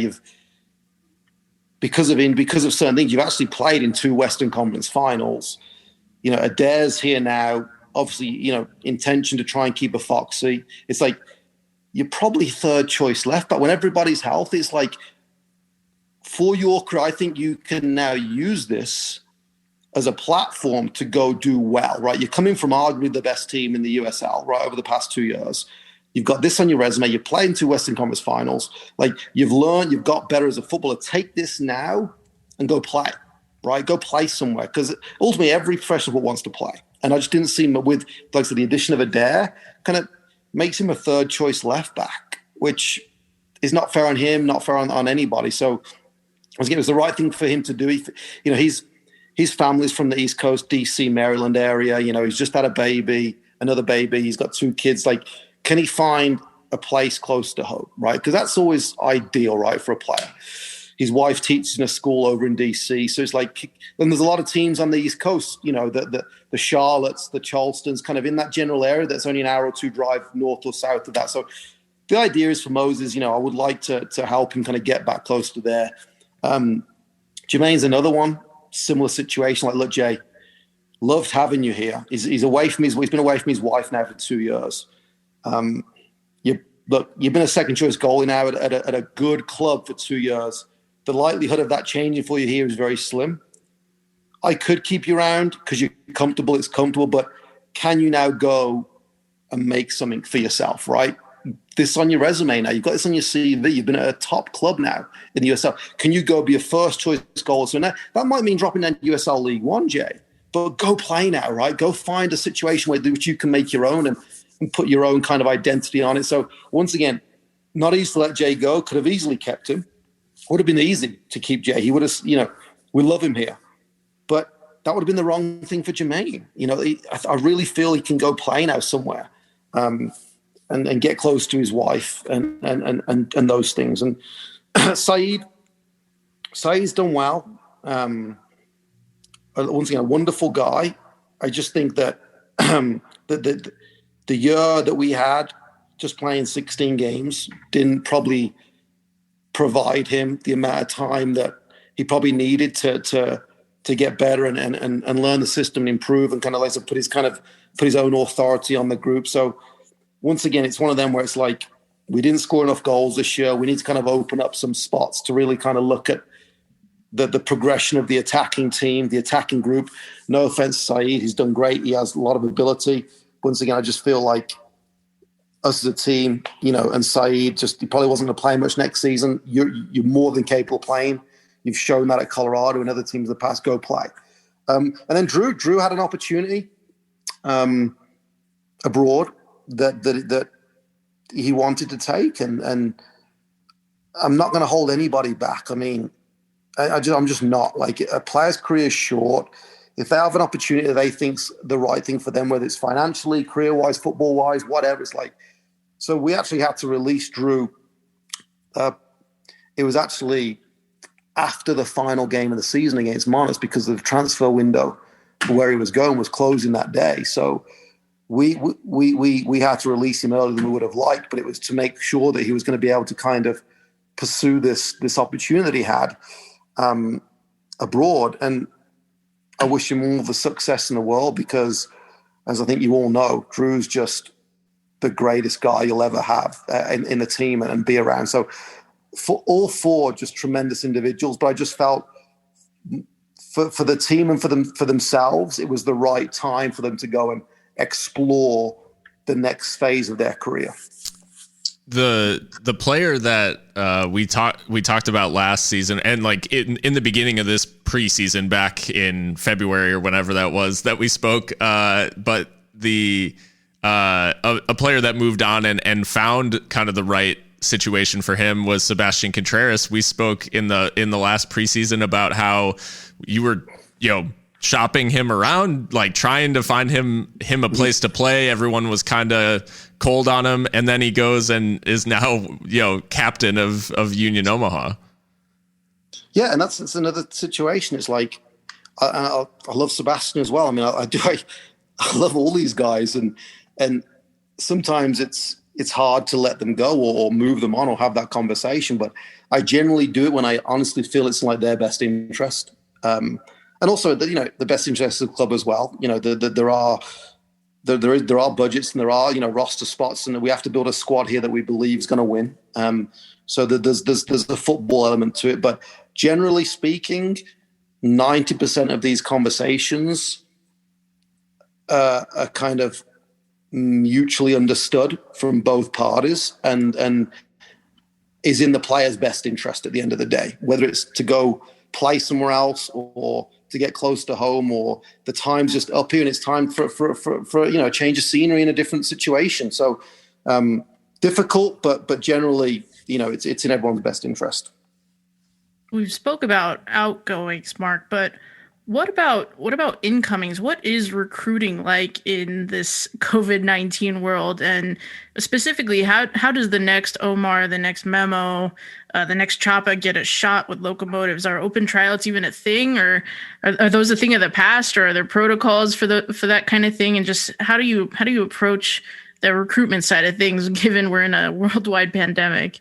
Because of certain things, you've actually played in 2 Western Conference finals. Adair's here now, obviously, intention to try and keep a foxy. It's like, you're probably third choice left, but when everybody's healthy, it's like, for your career, I think you can now use this as a platform to go do well, right? You're coming from arguably the best team in the USL, right, over the past 2 years. You've got this on your resume. You've played in 2 Western Conference finals. Like, you've learned, you've got better as a footballer. Take this now and go play, right? Go play somewhere, because ultimately every professional footballer wants to play. And I just didn't see him with, like I said, the addition of Adair kind of makes him a third choice left back, which is not fair on him, not fair on anybody. So, it was the right thing for him to do. His family's from the East Coast, DC, Maryland area. He's just had another baby. He's got 2 kids. Like, can he find a place close to home, right? Because that's always ideal, right, for a player. His wife teaches in a school over in DC. So it's like, and there's a lot of teams on the East Coast, the Charlottes, the Charlestons, kind of in that general area that's only an hour or 2 drive north or south of that. So the idea is for Moses, I would like to help him kind of get back close to there. Jermaine's another one, similar situation. Like, look, Jay, loved having you here. He's away from he's been away from his wife now for 2 years. You've been a second choice goalie now at a good club for 2 years. The likelihood of that changing for you here is very slim. I could keep you around because you're comfortable. It's comfortable, but can you now go and make something for yourself, right? This on your resume now. You've got this on your CV. You've been at a top club now in the USL. Can you go be a first choice goalie? So now that might mean dropping down to USL League One, Jay. But go play now, right? Go find a situation which you can make your own and put your own kind of identity on it. So once again, not easy to let Jay go. Could have easily kept him. Would have been easy to keep Jay. He would have, we love him here. But that would have been the wrong thing for Jermaine. I really feel he can go play now somewhere. And get close to his wife and those things. And Saeed's done well. Once again, a wonderful guy. I just think that the year that we had just playing 16 games didn't probably provide him the amount of time that he probably needed to get better and learn the system and improve and kind of like to put his own authority on the group. So once again, it's one of them where it's like, we didn't score enough goals this year. We need to kind of open up some spots to really kind of look at the progression of the attacking team, the attacking group. No offense to Saeed, he's done great. He has a lot of ability. Once again, I just feel like us as a team, and Saeed, he probably wasn't going to play much next season. You're more than capable of playing. You've shown that at Colorado and other teams in the past. Go play. And then Drew had an opportunity abroad that he wanted to take, and I'm not going to hold anybody back. I mean, I'm just not. Like, a player's career is short. If they have an opportunity that they think's the right thing for them, whether it's financially, career-wise, football-wise, whatever, it's like. So we actually had to release Drew. It was actually after the final game of the season against Monash, because the transfer window where he was going was closing that day. So we had to release him earlier than we would have liked, but it was to make sure that he was going to be able to kind of pursue this opportunity he had abroad. And I wish him all the success in the world, because, as I think you all know, Drew's just the greatest guy you'll ever have in the team and be around. So for all four, just tremendous individuals. But I just felt for the team and for themselves, it was the right time for them to go and explore the next phase of their career. The player that we talked about last season, and like in the beginning of this preseason back in February or whenever that was that we spoke, but a player that moved on and found kind of the right situation for him was Sebastian Contreras. We spoke in the last preseason about how you were, shopping him around, like trying to find him a place to play. Everyone was kind of cold on him, and then he goes and is now captain of Union Omaha. Yeah, and that's another situation. It's like I love Sebastian as well. I mean, I love all these guys, and sometimes it's hard to let them go or move them on or have that conversation. But I generally do it when I honestly feel it's like their best interest, and also the best interest of the club as well. There are budgets and there are roster spots, and we have to build a squad here that we believe is going to win. So there's a football element to it, but generally speaking, 90% of these conversations are kind of mutually understood from both parties and is in the player's best interest at the end of the day, whether it's to go play somewhere else or to get close to home, or the time's just up here and it's time for a change of scenery in a different situation. So difficult, but generally, it's in everyone's best interest. We've spoke about outgoings, Mark, but what about incomings? What is recruiting like in this COVID-19 world? And specifically, how does the next Omar, the next Memo, the next Chapa get a shot with locomotives? Are open tryouts even a thing, or are those a thing of the past, or are there protocols for that kind of thing? And just how do you approach the recruitment side of things, given we're in a worldwide pandemic?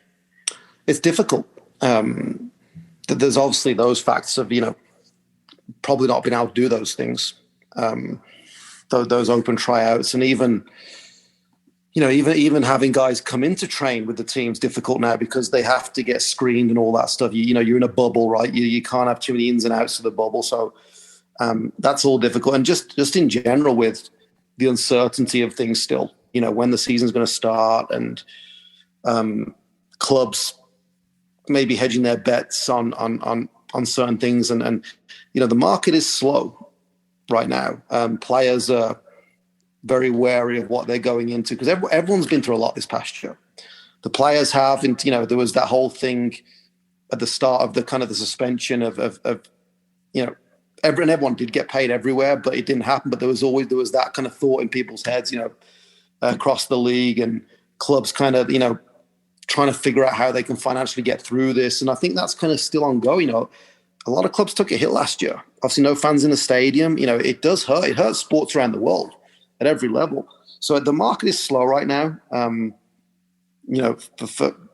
It's difficult. There's obviously those facts of, probably not being able to do those things, those open tryouts, and even having guys come in to train with the team's difficult now because they have to get screened and all that stuff. You're in a bubble, right? You can't have too many ins and outs of the bubble. So that's all difficult. And just in general with the uncertainty of things still, when the season's going to start, and clubs maybe hedging their bets on certain things. And the market is slow right now. Players are very wary of what they're going into because everyone's been through a lot this past year. The players have, and there was that whole thing at the start of the suspension of everyone did get paid everywhere, but it didn't happen. But there was that kind of thought in people's heads, across the league, and clubs kind of, trying to figure out how they can financially get through this. And I think that's kind of still ongoing. A lot of clubs took a hit last year. Obviously, no fans in the stadium. It does hurt. It hurts sports around the world at every level. So the market is slow right now,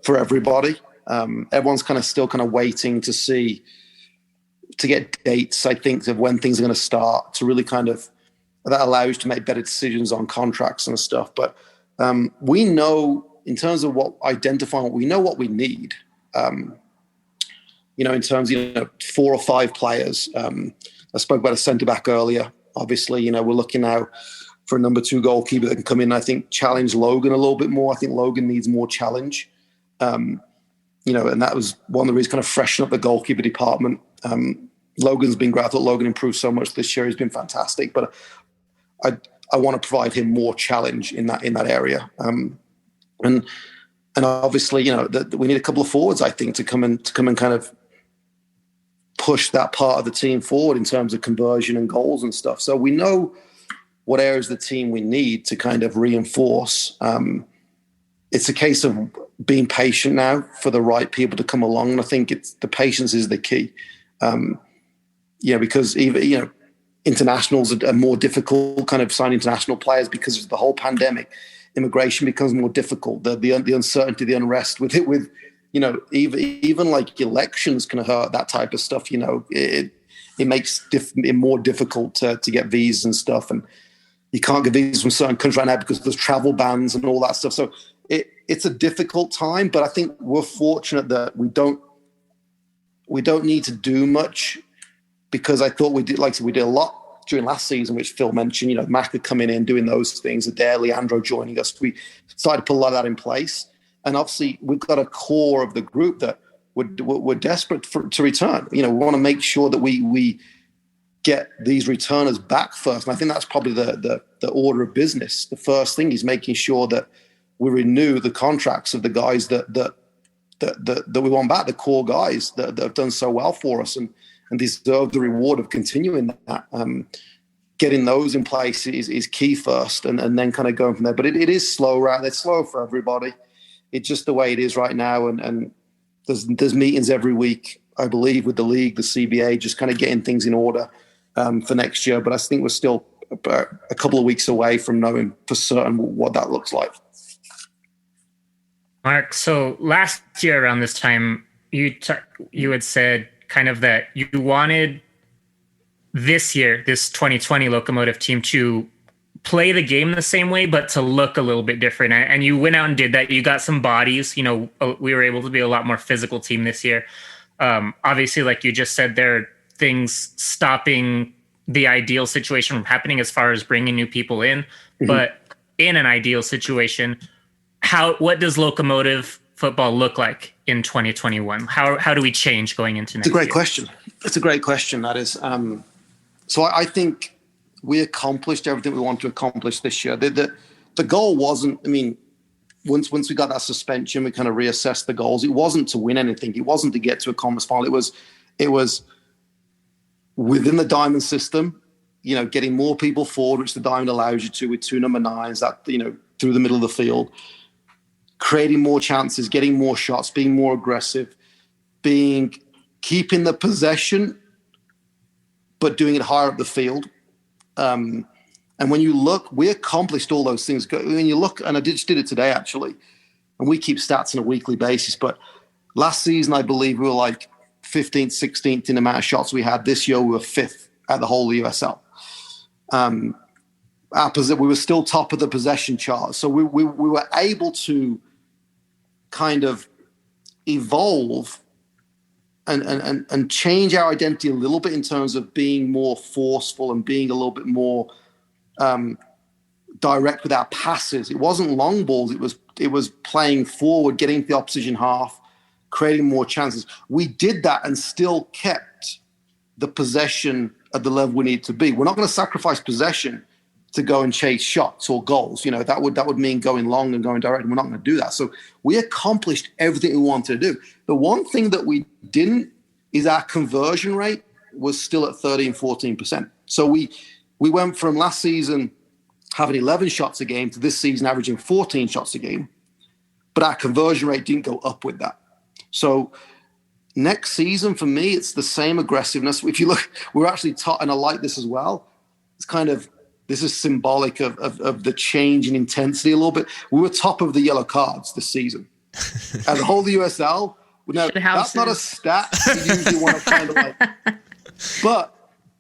for everybody. Everyone's kind of still kind of waiting to get dates, I think, of when things are going to start to really kind of, that allows you to make better decisions on contracts and stuff. But we know, in terms of identifying, we know what we need. In terms of 4 or 5 players. I spoke about a centre back earlier. Obviously, we're looking now for a number 2 goalkeeper that can come in. I think challenge Logan a little bit more. I think Logan needs more challenge. And that was one of the reasons, kind of freshen up the goalkeeper department. Logan's been great. I thought Logan improved so much this year. He's been fantastic, but I want to provide him more challenge in that area. And obviously, we need a couple of forwards, I think, to come and kind of push that part of the team forward in terms of conversion and goals and stuff. So we know what areas of the team we need to kind of reinforce. It's a case of being patient now for the right people to come along. And I think the patience is the key. Because even, internationals are more difficult, kind of sign international players because of the whole pandemic. Immigration becomes more difficult. The uncertainty, the unrest with even like elections can hurt, that type of stuff. It makes it more difficult to get visas and stuff, and you can't get visas from certain countries right now because there's travel bans and all that stuff. So it's a difficult time, but I think we're fortunate that we don't need to do much, because I thought we did a lot during last season, which Phil mentioned, Mikka coming in, doing those things, Adair, Leandro joining us. We started to put a lot of that in place. And obviously, we've got a core of the group that we're desperate to return. We want to make sure that we get these returners back first. And I think that's probably the order of business. The first thing is making sure that we renew the contracts of the guys that we want back, the core guys that have done so well for us and deserve the reward of continuing that. Getting those in place is key first, and then kind of going from there. But it is slow, right? It's slow for everybody. It's just the way it is right now. And there's meetings every week. I believe, with the league, the CBA, just kind of getting things in order for next year. But I think we're still about a couple of weeks away from knowing for certain what that looks like. Mark, so last year around this time, you had said kind of that you wanted this year, this 2020 Locomotive team, to play the game the same way, but to look a little bit different. And you went out and did that. You got some bodies. You know, we were able to be a lot more physical team this year. Obviously, like you just said, there are things stopping the ideal situation from happening as far as bringing new people in. Mm-hmm. But in an ideal situation, what does Locomotive football look like in 2021? How do we change going into next year? It's a great question. It's a great question. That is. So I think we accomplished everything we wanted to accomplish this year. The goal wasn't, I mean, once we got that suspension, we kind of reassessed the goals. It wasn't to win anything. It wasn't to get to a conference final. It was within the diamond system, you know, getting more people forward, which the diamond allows you to, with 2 number 9s that, you know, through the middle of the field, creating more chances, getting more shots, being more aggressive, keeping the possession, but doing it higher up the field. And when you look, we accomplished all those things. When you look, and I just did it today, actually, and we keep stats on a weekly basis, but last season, I believe we were like 15th, 16th in the amount of shots we had. This year, we were 5th at the whole USL. We were still top of the possession chart. So we were able to kind of evolve and change our identity a little bit in terms of being more forceful and being a little bit more direct with our passes. It wasn't long balls. It was playing forward, getting the opposition half, creating more chances. We did that and still kept the possession at the level we need to be. We're not going to sacrifice possession to go and chase shots or goals. You know, that would mean going long and going direct. And we're not going to do that. So we accomplished everything we wanted to do. The one thing that we didn't is our conversion rate was still at 13, 14%. So we went from last season having 11 shots a game to this season averaging 14 shots a game. But our conversion rate didn't go up with that. So next season, for me, it's the same aggressiveness. If you look, we're actually taught, and I like this as well, it's kind of, this is symbolic of the change in intensity a little bit. We were top of the yellow cards this season. As a whole of the USL, now, that's not a stat you usually want to kind of like,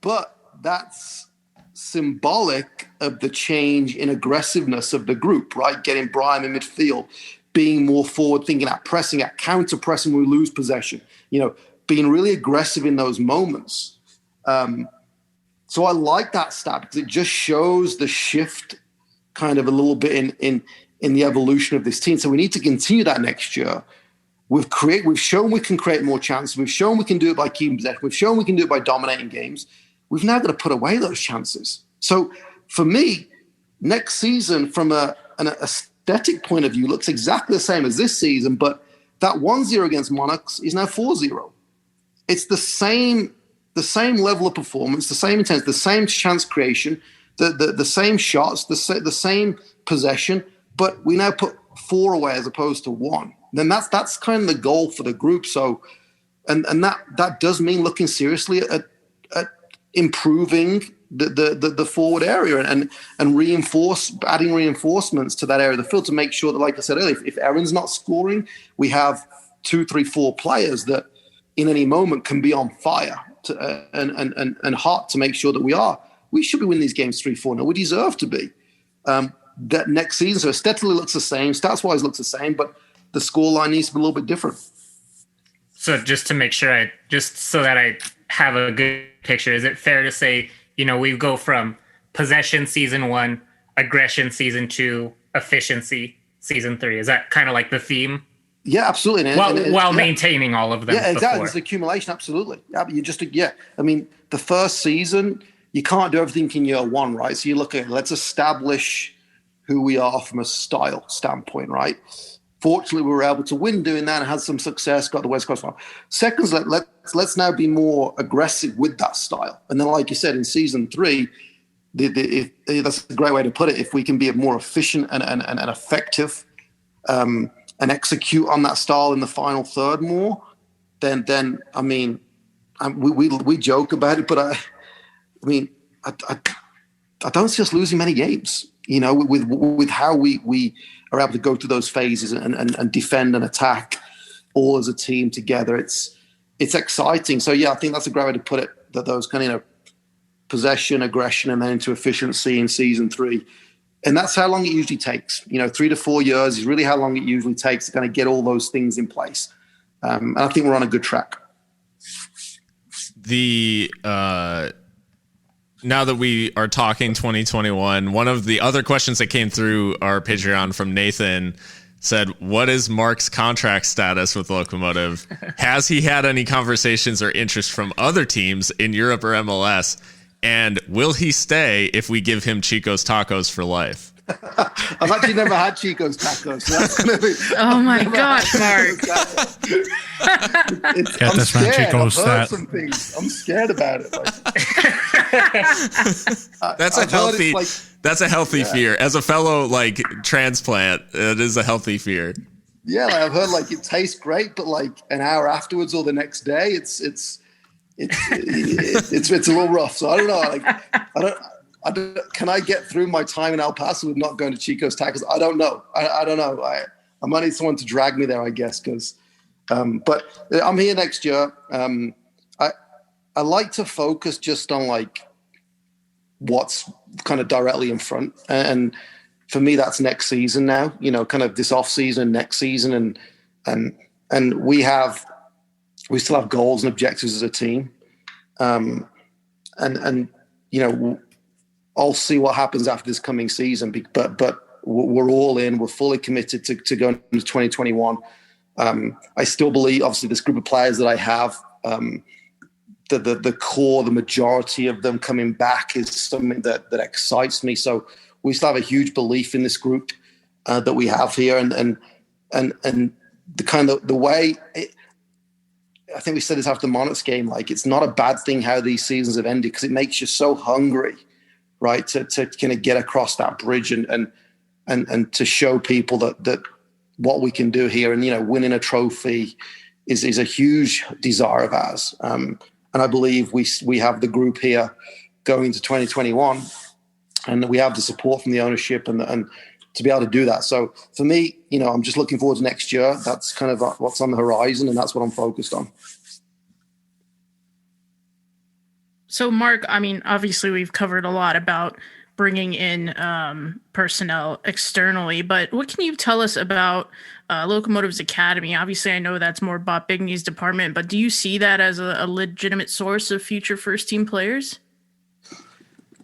but that's symbolic of the change in aggressiveness of the group, right? Getting Brian in midfield, being more forward thinking, at pressing, at counter pressing when we lose possession, you know, being really aggressive in those moments. So I like that stat because it just shows the shift kind of a little bit in the evolution of this team. So we need to continue that next year. We've shown we can create more chances. We've shown we can do it by keeping possession. We've shown we can do it by dominating games. We've now got to put away those chances. So for me, next season, from an aesthetic point of view, looks exactly the same as this season, but that 1-0 against Monarchs is now 4-0. It's the same level of performance, the same intent, the same chance creation, the same shots, the same possession, but we now put 4 away as opposed to 1. Then that's kind of the goal for the group. So, and that does mean looking seriously at improving the forward area and adding reinforcements to that area of the field to make sure that, like I said earlier, if Aaron's not scoring, we have 2, 3, 4 players that in any moment can be on fire and hot to make sure that we should be winning these games 3-4. No, we deserve to be. That next season, so aesthetically looks the same, stats-wise looks the same, but the scoreline needs to be a little bit different. So just to make sure so that I have a good picture, is it fair to say, you know, we go from possession season 1, aggression season 2, efficiency season 3? Is that kind of like the theme? Yeah, absolutely. While maintaining all of them. Yeah, exactly. Before. It's accumulation, absolutely. I mean, the first season, you can't do everything in year 1, right? So you look at, let's establish who we are from a style standpoint, right? Fortunately, we were able to win doing that and had some success, got the West Coast final. Second, let's now be more aggressive with that style. And then, like you said, in season 3, that's a great way to put it. If we can be more efficient and effective and execute on that style in the final third more, then I mean, we joke about it, but I don't see us losing many games. With how we are able to go through those phases and defend and attack all as a team together. It's exciting. So yeah, I think that's a great way to put it. That those kind of possession, aggression, and then into efficiency in season 3. And that's how long it usually takes. 3 to 4 years is really how long it usually takes to kind of get all those things in place. And I think we're on a good track. Now that we are talking 2021, one of the other questions that came through our Patreon from Nathan said, what is Mark's contract status with Locomotive? Has he had any conversations or interest from other teams in Europe or MLS? And will he stay if we give him Chico's Tacos for life? I've actually never had Chico's Tacos. So that's gonna be, oh my gosh, Mark. I'm scared. Chico's I've heard some things. I'm scared about it. That's a healthy fear. As a fellow transplant, it is a healthy fear. Yeah, I've heard it tastes great, but an hour afterwards or the next day, it's a little rough. So I don't know. I don't. Can I get through my time in El Paso with not going to Chico's Tacos? I don't know. I don't know. I might need someone to drag me there, I guess, because. But I'm here next year. I like to focus just on what's kind of directly in front, and for me that's next season now. Kind of this off season, next season, and we still have goals and objectives as a team, and I'll see what happens after this coming season. But we're all in. We're fully committed to going into 2021. I still believe, obviously, this group of players that I have, the core, the majority of them coming back is something that excites me. So we still have a huge belief in this group that we have here, and the kind of the way. I think we said this after the Monarchs game. It's not a bad thing how these seasons have ended, because it makes you so hungry, right, to kind of get across that bridge and to show people that what we can do here, and winning a trophy is a huge desire of ours. And I believe we have the group here going into 2021, and we have the support from the ownership and to be able to do that. So for me, I'm just looking forward to next year. That's kind of what's on the horizon, and that's what I'm focused on. So Mark, obviously we've covered a lot about bringing in personnel externally, but what can you tell us about Locomotive's Academy? Obviously, I know that's more Bob Bigney's department, but do you see that as a legitimate source of future first-team players?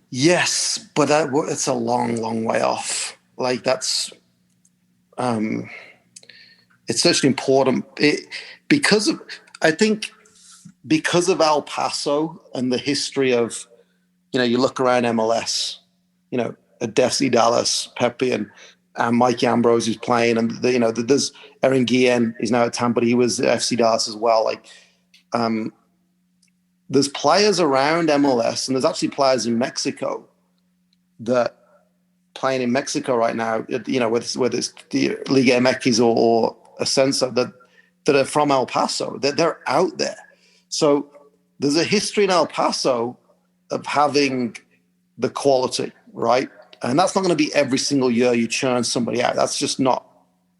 Yes, but it's a long, long way off. That's it's such an important because of El Paso and the history of, you look around MLS, Desi Dallas, Pepe, and Mike Ambrose who's playing, and there's Aaron Guillen, he's now at Tampa, but he was at FC Dallas as well. There's players around MLS, and there's actually players in Mexico that playing in Mexico right now, whether it's the Liga MX or Ascenso, that are from El Paso, that they're out there. So there's a history in El Paso of having the quality, right? And that's not going to be every single year you churn somebody out. That's just not,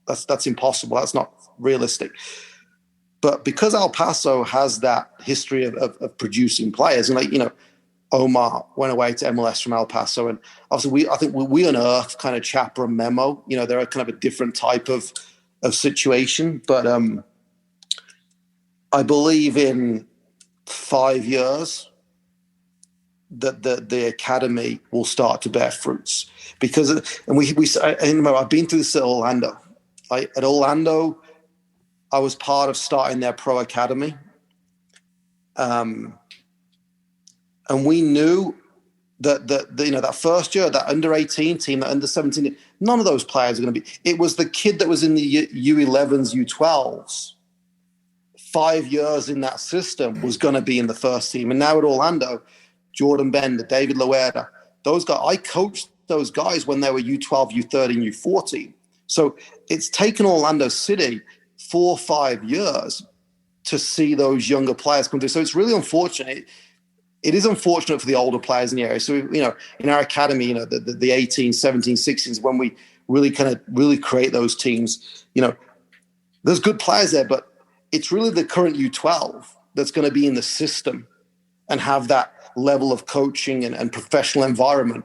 that's impossible. That's not realistic. But because El Paso has that history of producing players, and Omar went away to MLS from El Paso, and obviously I think we unearthed kind of Chapa and Memo. They're a kind of a different type of situation. But I believe in 5 years that the academy will start to bear fruits, because I've been through this at Orlando. At Orlando, I was part of starting their pro academy, and we knew that first year, that under 18 team, that under 17, none of those players are going to be. It was the kid that was in the U11s, U12s. 5 years in that system was going to be in the first team, and now at Orlando, Jordan Bender, David Loera, those guys, I coached those guys when they were U12, U13, U14. So it's taken Orlando City 4 or 5 years to see those younger players come through. So it's really unfortunate. It is unfortunate for the older players in the area. So, in our academy, the 18, 17, 16s, when we really create those teams, there's good players there, but it's really the current U12 that's going to be in the system and have that level of coaching and professional environment.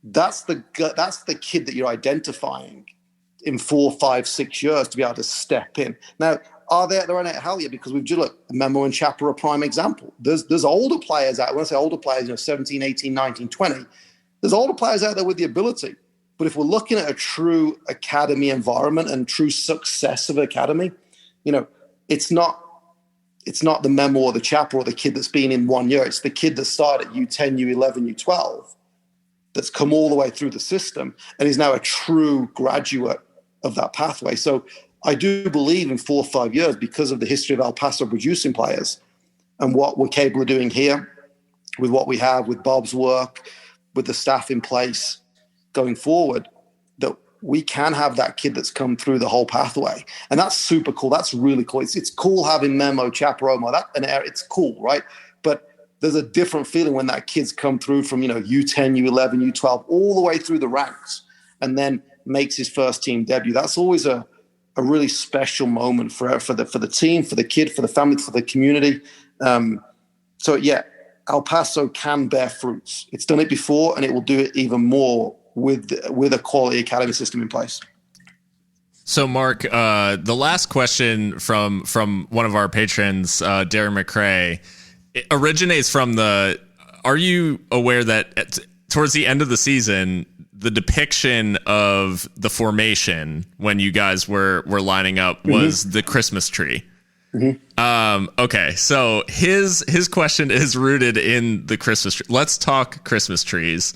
That's the kid that you're identifying in 4, 5, 6 years to be able to step in. Now, are they at their own? Hell yeah, because we've just look, Memo and Chapa are a prime example. There's older players out. When I say older players, 17, 18, 19, 20. There's older players out there with the ability. But if we're looking at a true academy environment and true success of academy, it's not the Memo or the Chapa or the kid that's been in 1 year. It's the kid that started at U10, U11, U12 that's come all the way through the system and is now a true graduate of that pathway. So I do believe in 4 or 5 years, because of the history of El Paso producing players and what we're capable of doing here with what we have, with Bob's work, with the staff in place going forward, that we can have that kid that's come through the whole pathway. And that's super cool. That's really cool. It's cool having Memo, Chapa, Omar, it's cool, right? But there's a different feeling when that kid's come through from, U10, U11, U12, all the way through the ranks and then makes his first team debut. That's always a really special moment for the team, for the kid, for the family, for the community. So yeah, El Paso can bear fruits. It's done it before, and it will do it even more with a quality academy system in place. So, Mark, the last question from one of our patrons, Darren McCrae, it originates from are you aware that towards the end of the season, the depiction of the formation when you guys were lining up was the Christmas tree? Mm-hmm. Okay, so his question is rooted in the Christmas tree. Let's talk Christmas trees.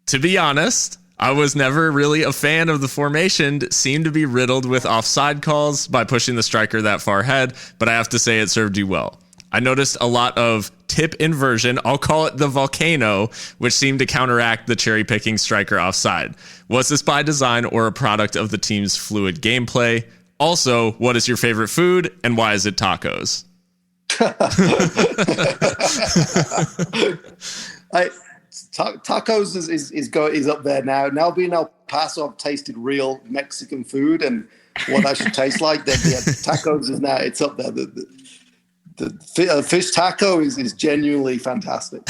To be honest, I was never really a fan of the formation. It seemed to be riddled with offside calls by pushing the striker that far ahead, but I have to say it served you well. I noticed a lot of tip inversion, I'll call it the volcano, which seemed to counteract the cherry-picking striker offside. Was this by design or a product of the team's fluid gameplay? Also, what is your favorite food and why is it tacos? Tacos is up there now. Now being El Paso, I've tasted real Mexican food and what that should taste like. Tacos is now, it's up there. The fish taco is genuinely fantastic.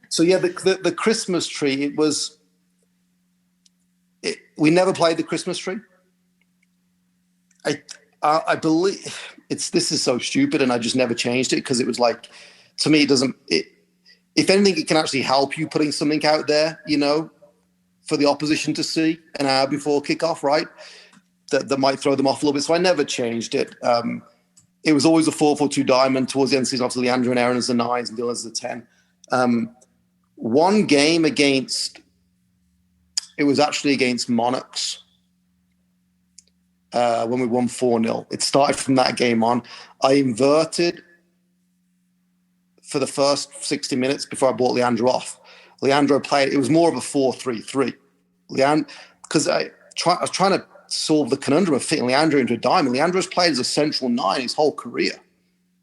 So yeah, the Christmas tree, we never played the Christmas tree. I believe this is so stupid, and I just never changed it because it was like, to me, if anything, it can actually help you putting something out there, for the opposition to see an hour before kickoff, right? That might throw them off a little bit. So I never changed it. It was always a 4-4-2 diamond. Towards the end of the season, obviously, Leandro and Aaron as the 9s and Dylan as the 10. One game it was actually against Monarchs when we won 4-0. It started from that game on. I inverted for the first 60 minutes before I brought Leandro off. Leandro played, it was more of a 4-3-3. Because I was trying to solve the conundrum of fitting Leandro into a diamond. Leandro's played as a central 9 his whole career.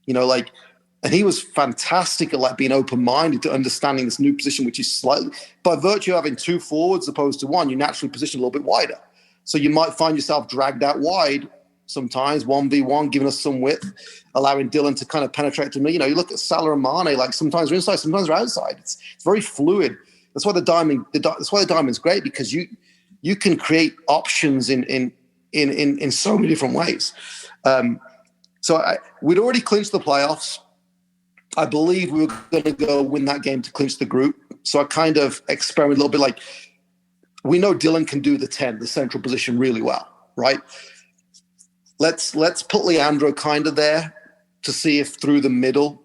And he was fantastic at being open-minded to understanding this new position, which is slightly, by virtue of having 2 forwards opposed to 1, you naturally position a little bit wider. So you might find yourself dragged out wide sometimes, 1v1, giving us some width, allowing Dylan to kind of penetrate to me. You look at Salah and Mane, sometimes they're inside, sometimes they're outside. It's very fluid. That's why the diamond's great, because you can create options in so many different ways. We'd already clinched the playoffs. I believe we were going to go win that game to clinch the group. So I kind of experimented a little bit. We know Dylan can do the 10, the central position, really well, right? Let's put Leandro kind of there to see if through the middle,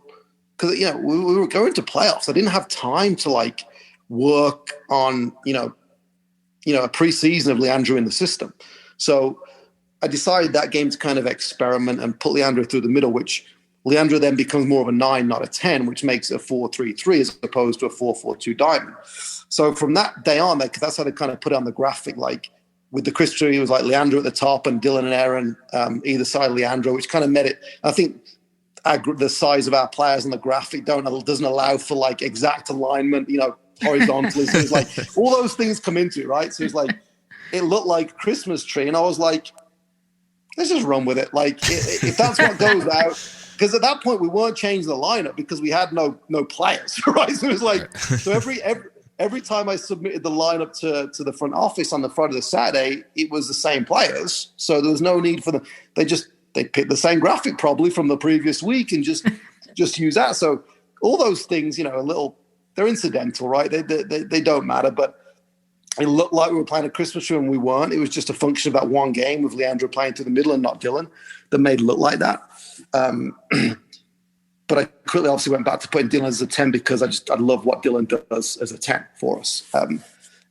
because we were going to playoffs. I didn't have time to work on a preseason of Leandro in the system. So I decided that game to kind of experiment and put Leandro through the middle, which Leandro then becomes more of a 9, not a 10, which makes it a 4-3-3 as opposed to a 4-4-2 diamond. So from that day on, because that's how they kind of put it on the graphic, with the Chris tree, it was like Leandro at the top and Dylan and Aaron either side of Leandro, which kind of made it. I think the size of our players on the graphic doesn't allow for like exact alignment, horizontally. So it's like all those things come into it, right? So it's like it looked like Christmas tree, and I was like, let's just run with it. Like if that's what goes out, because at that point we weren't changing the lineup because we had no players, right? So it was like so every time I submitted the lineup to the front office on the Friday or the Saturday, it was the same players. So there was no need for them. They picked the same graphic probably from the previous week and just use that. So all those things, they're incidental, right? They don't matter. But it looked like we were playing a Christmas tree and we weren't. It was just a function of that one game with Leandro playing to the middle and not Dylan that made it look like that. But I quickly obviously went back to putting Dylan as a 10 because I love what Dylan does as a 10 for us.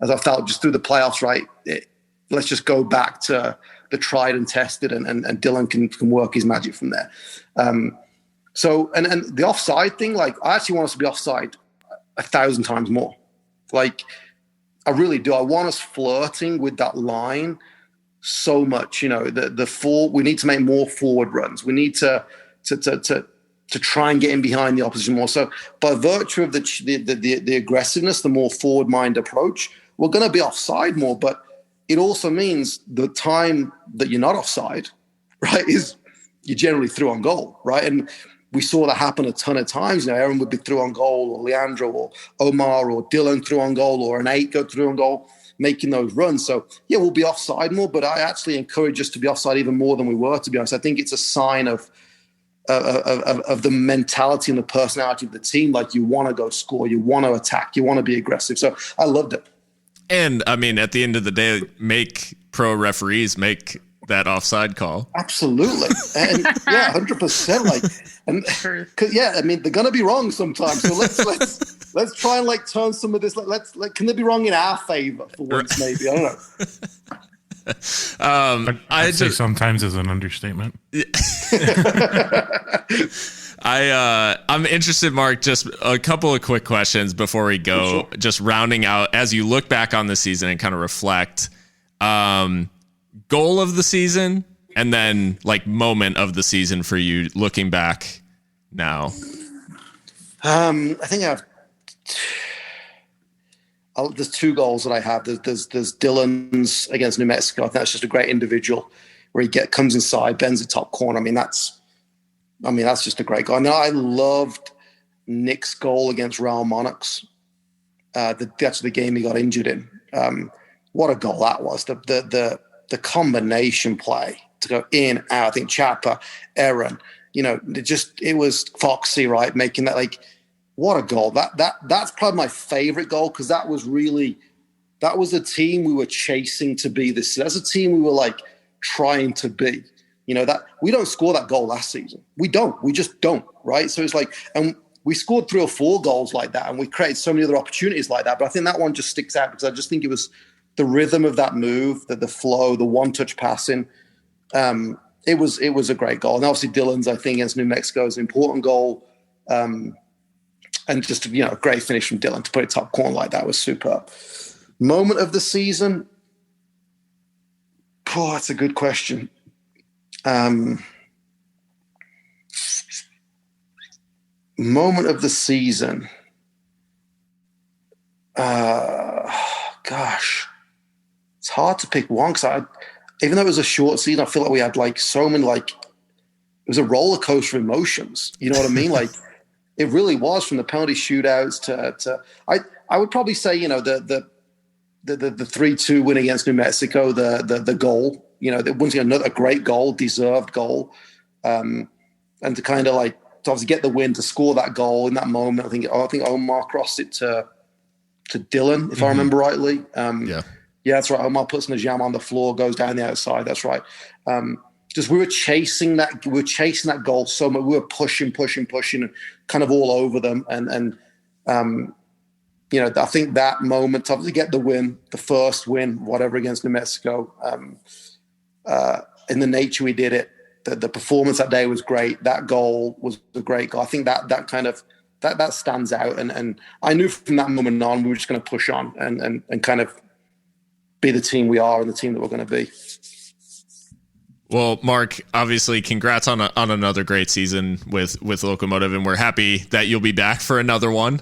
As I felt just through the playoffs, right, let's just go back to the tried and tested and Dylan can work his magic from there. So the offside thing, like I actually want us to be offside 1,000 times more. Like I really do. I want us flirting with that line so much. We need to make more forward runs. We need to try and get in behind the opposition more. So by virtue of the aggressiveness, the more forward mind approach, we're going to be offside more. But it also means the time that you're not offside, right, is you're generally through on goal, right? And we saw that happen a ton of times. Aaron would be through on goal, or Leandro, or Omar, or Dylan through on goal, or an 8 go through on goal, making those runs. So, yeah, we'll be offside more, but I actually encourage us to be offside even more than we were, to be honest. I think it's a sign of the mentality and the personality of the team. Like you want to go score, you want to attack, you want to be aggressive. So I loved it. And I mean, at the end of the day, make pro referees make that offside call. Absolutely. And yeah, 100%. Like, and cause yeah, I mean, they're going to be wrong sometimes. So let's try and like turn some of this. Can they be wrong in our favor for once? Maybe, I don't know. I'd say sometimes is an understatement. I'm interested, Mark, just a couple of quick questions before we go. Sure. Just rounding out, as you look back on the season and kind of reflect, goal of the season and then like moment of the season for you looking back now. I think there's 2 goals that I have. There's Dylan's against New Mexico. I think that's just a great individual where he comes inside, bends the top corner. I mean, that's just a great goal. Now, I loved Nick's goal against Real Monarchs. That's the game he got injured in. What a goal that was. The combination play to go in, out. I think Chapa, Aaron, it was Foxy, right? Making that, like, what a goal. That's probably my favorite goal because that was a team we were chasing to be this. That's a team we were like trying to be. That we don't score that goal last season. We just don't, right? So it's like, and we scored 3 or 4 goals like that, and we created so many other opportunities like that. But I think that one just sticks out because I just think it was the rhythm of that move, the flow, the one-touch passing. It was a great goal. And obviously Dylan's, I think, against New Mexico is an important goal. And just, a great finish from Dylan to put it top corner like that was superb. Moment of the season? Oh, that's a good question. Moment of the season. Gosh, it's hard to pick one because even though it was a short season, I feel like we had like so many, like it was a roller coaster of emotions. You know what I mean? Like it really was, from the penalty shootouts to I would probably say, the 3-2 win against New Mexico, the goal, once again, another great goal, deserved goal. And to kind of like, to obviously get the win, to score that goal in that moment. I think Omar crossed it to Dylan, if I remember rightly. Yeah, that's right. Omar puts Najam on the floor, goes down the outside. That's right. Just we were chasing that goal so much. We were pushing, and kind of all over them. And I think that moment, to obviously get the win, the first win, whatever, against New Mexico, in the nature we did it, the performance that day was great. That goal was a great goal. I think that kind of that stands out. And I knew from that moment on we were just going to push on and kind of be the team we are and the team that we're going to be. Well, Mark, obviously, congrats on another great season with Locomotive, and we're happy that you'll be back for another one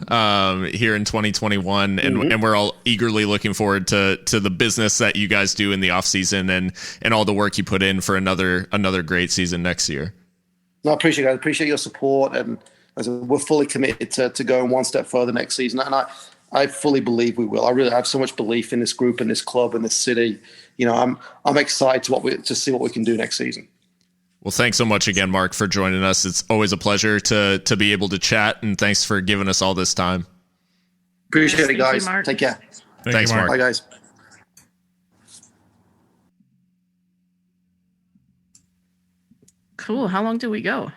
here in 2021, and we're all eagerly looking forward to the business that you guys do in the off season and all the work you put in for another great season next year. No, I appreciate it. I appreciate your support, and as I said, we're fully committed to going one step further next season, and I fully believe we will. I really have so much belief in this group and this club and this city. You know, I'm excited to see what we can do next season. Well, thanks so much again, Mark, for joining us. It's always a pleasure to be able to chat, and thanks for giving us all this time. Appreciate it, guys. Thank you, Mark. Take care. Thanks, Mark. Bye, guys. Cool. How long did we go?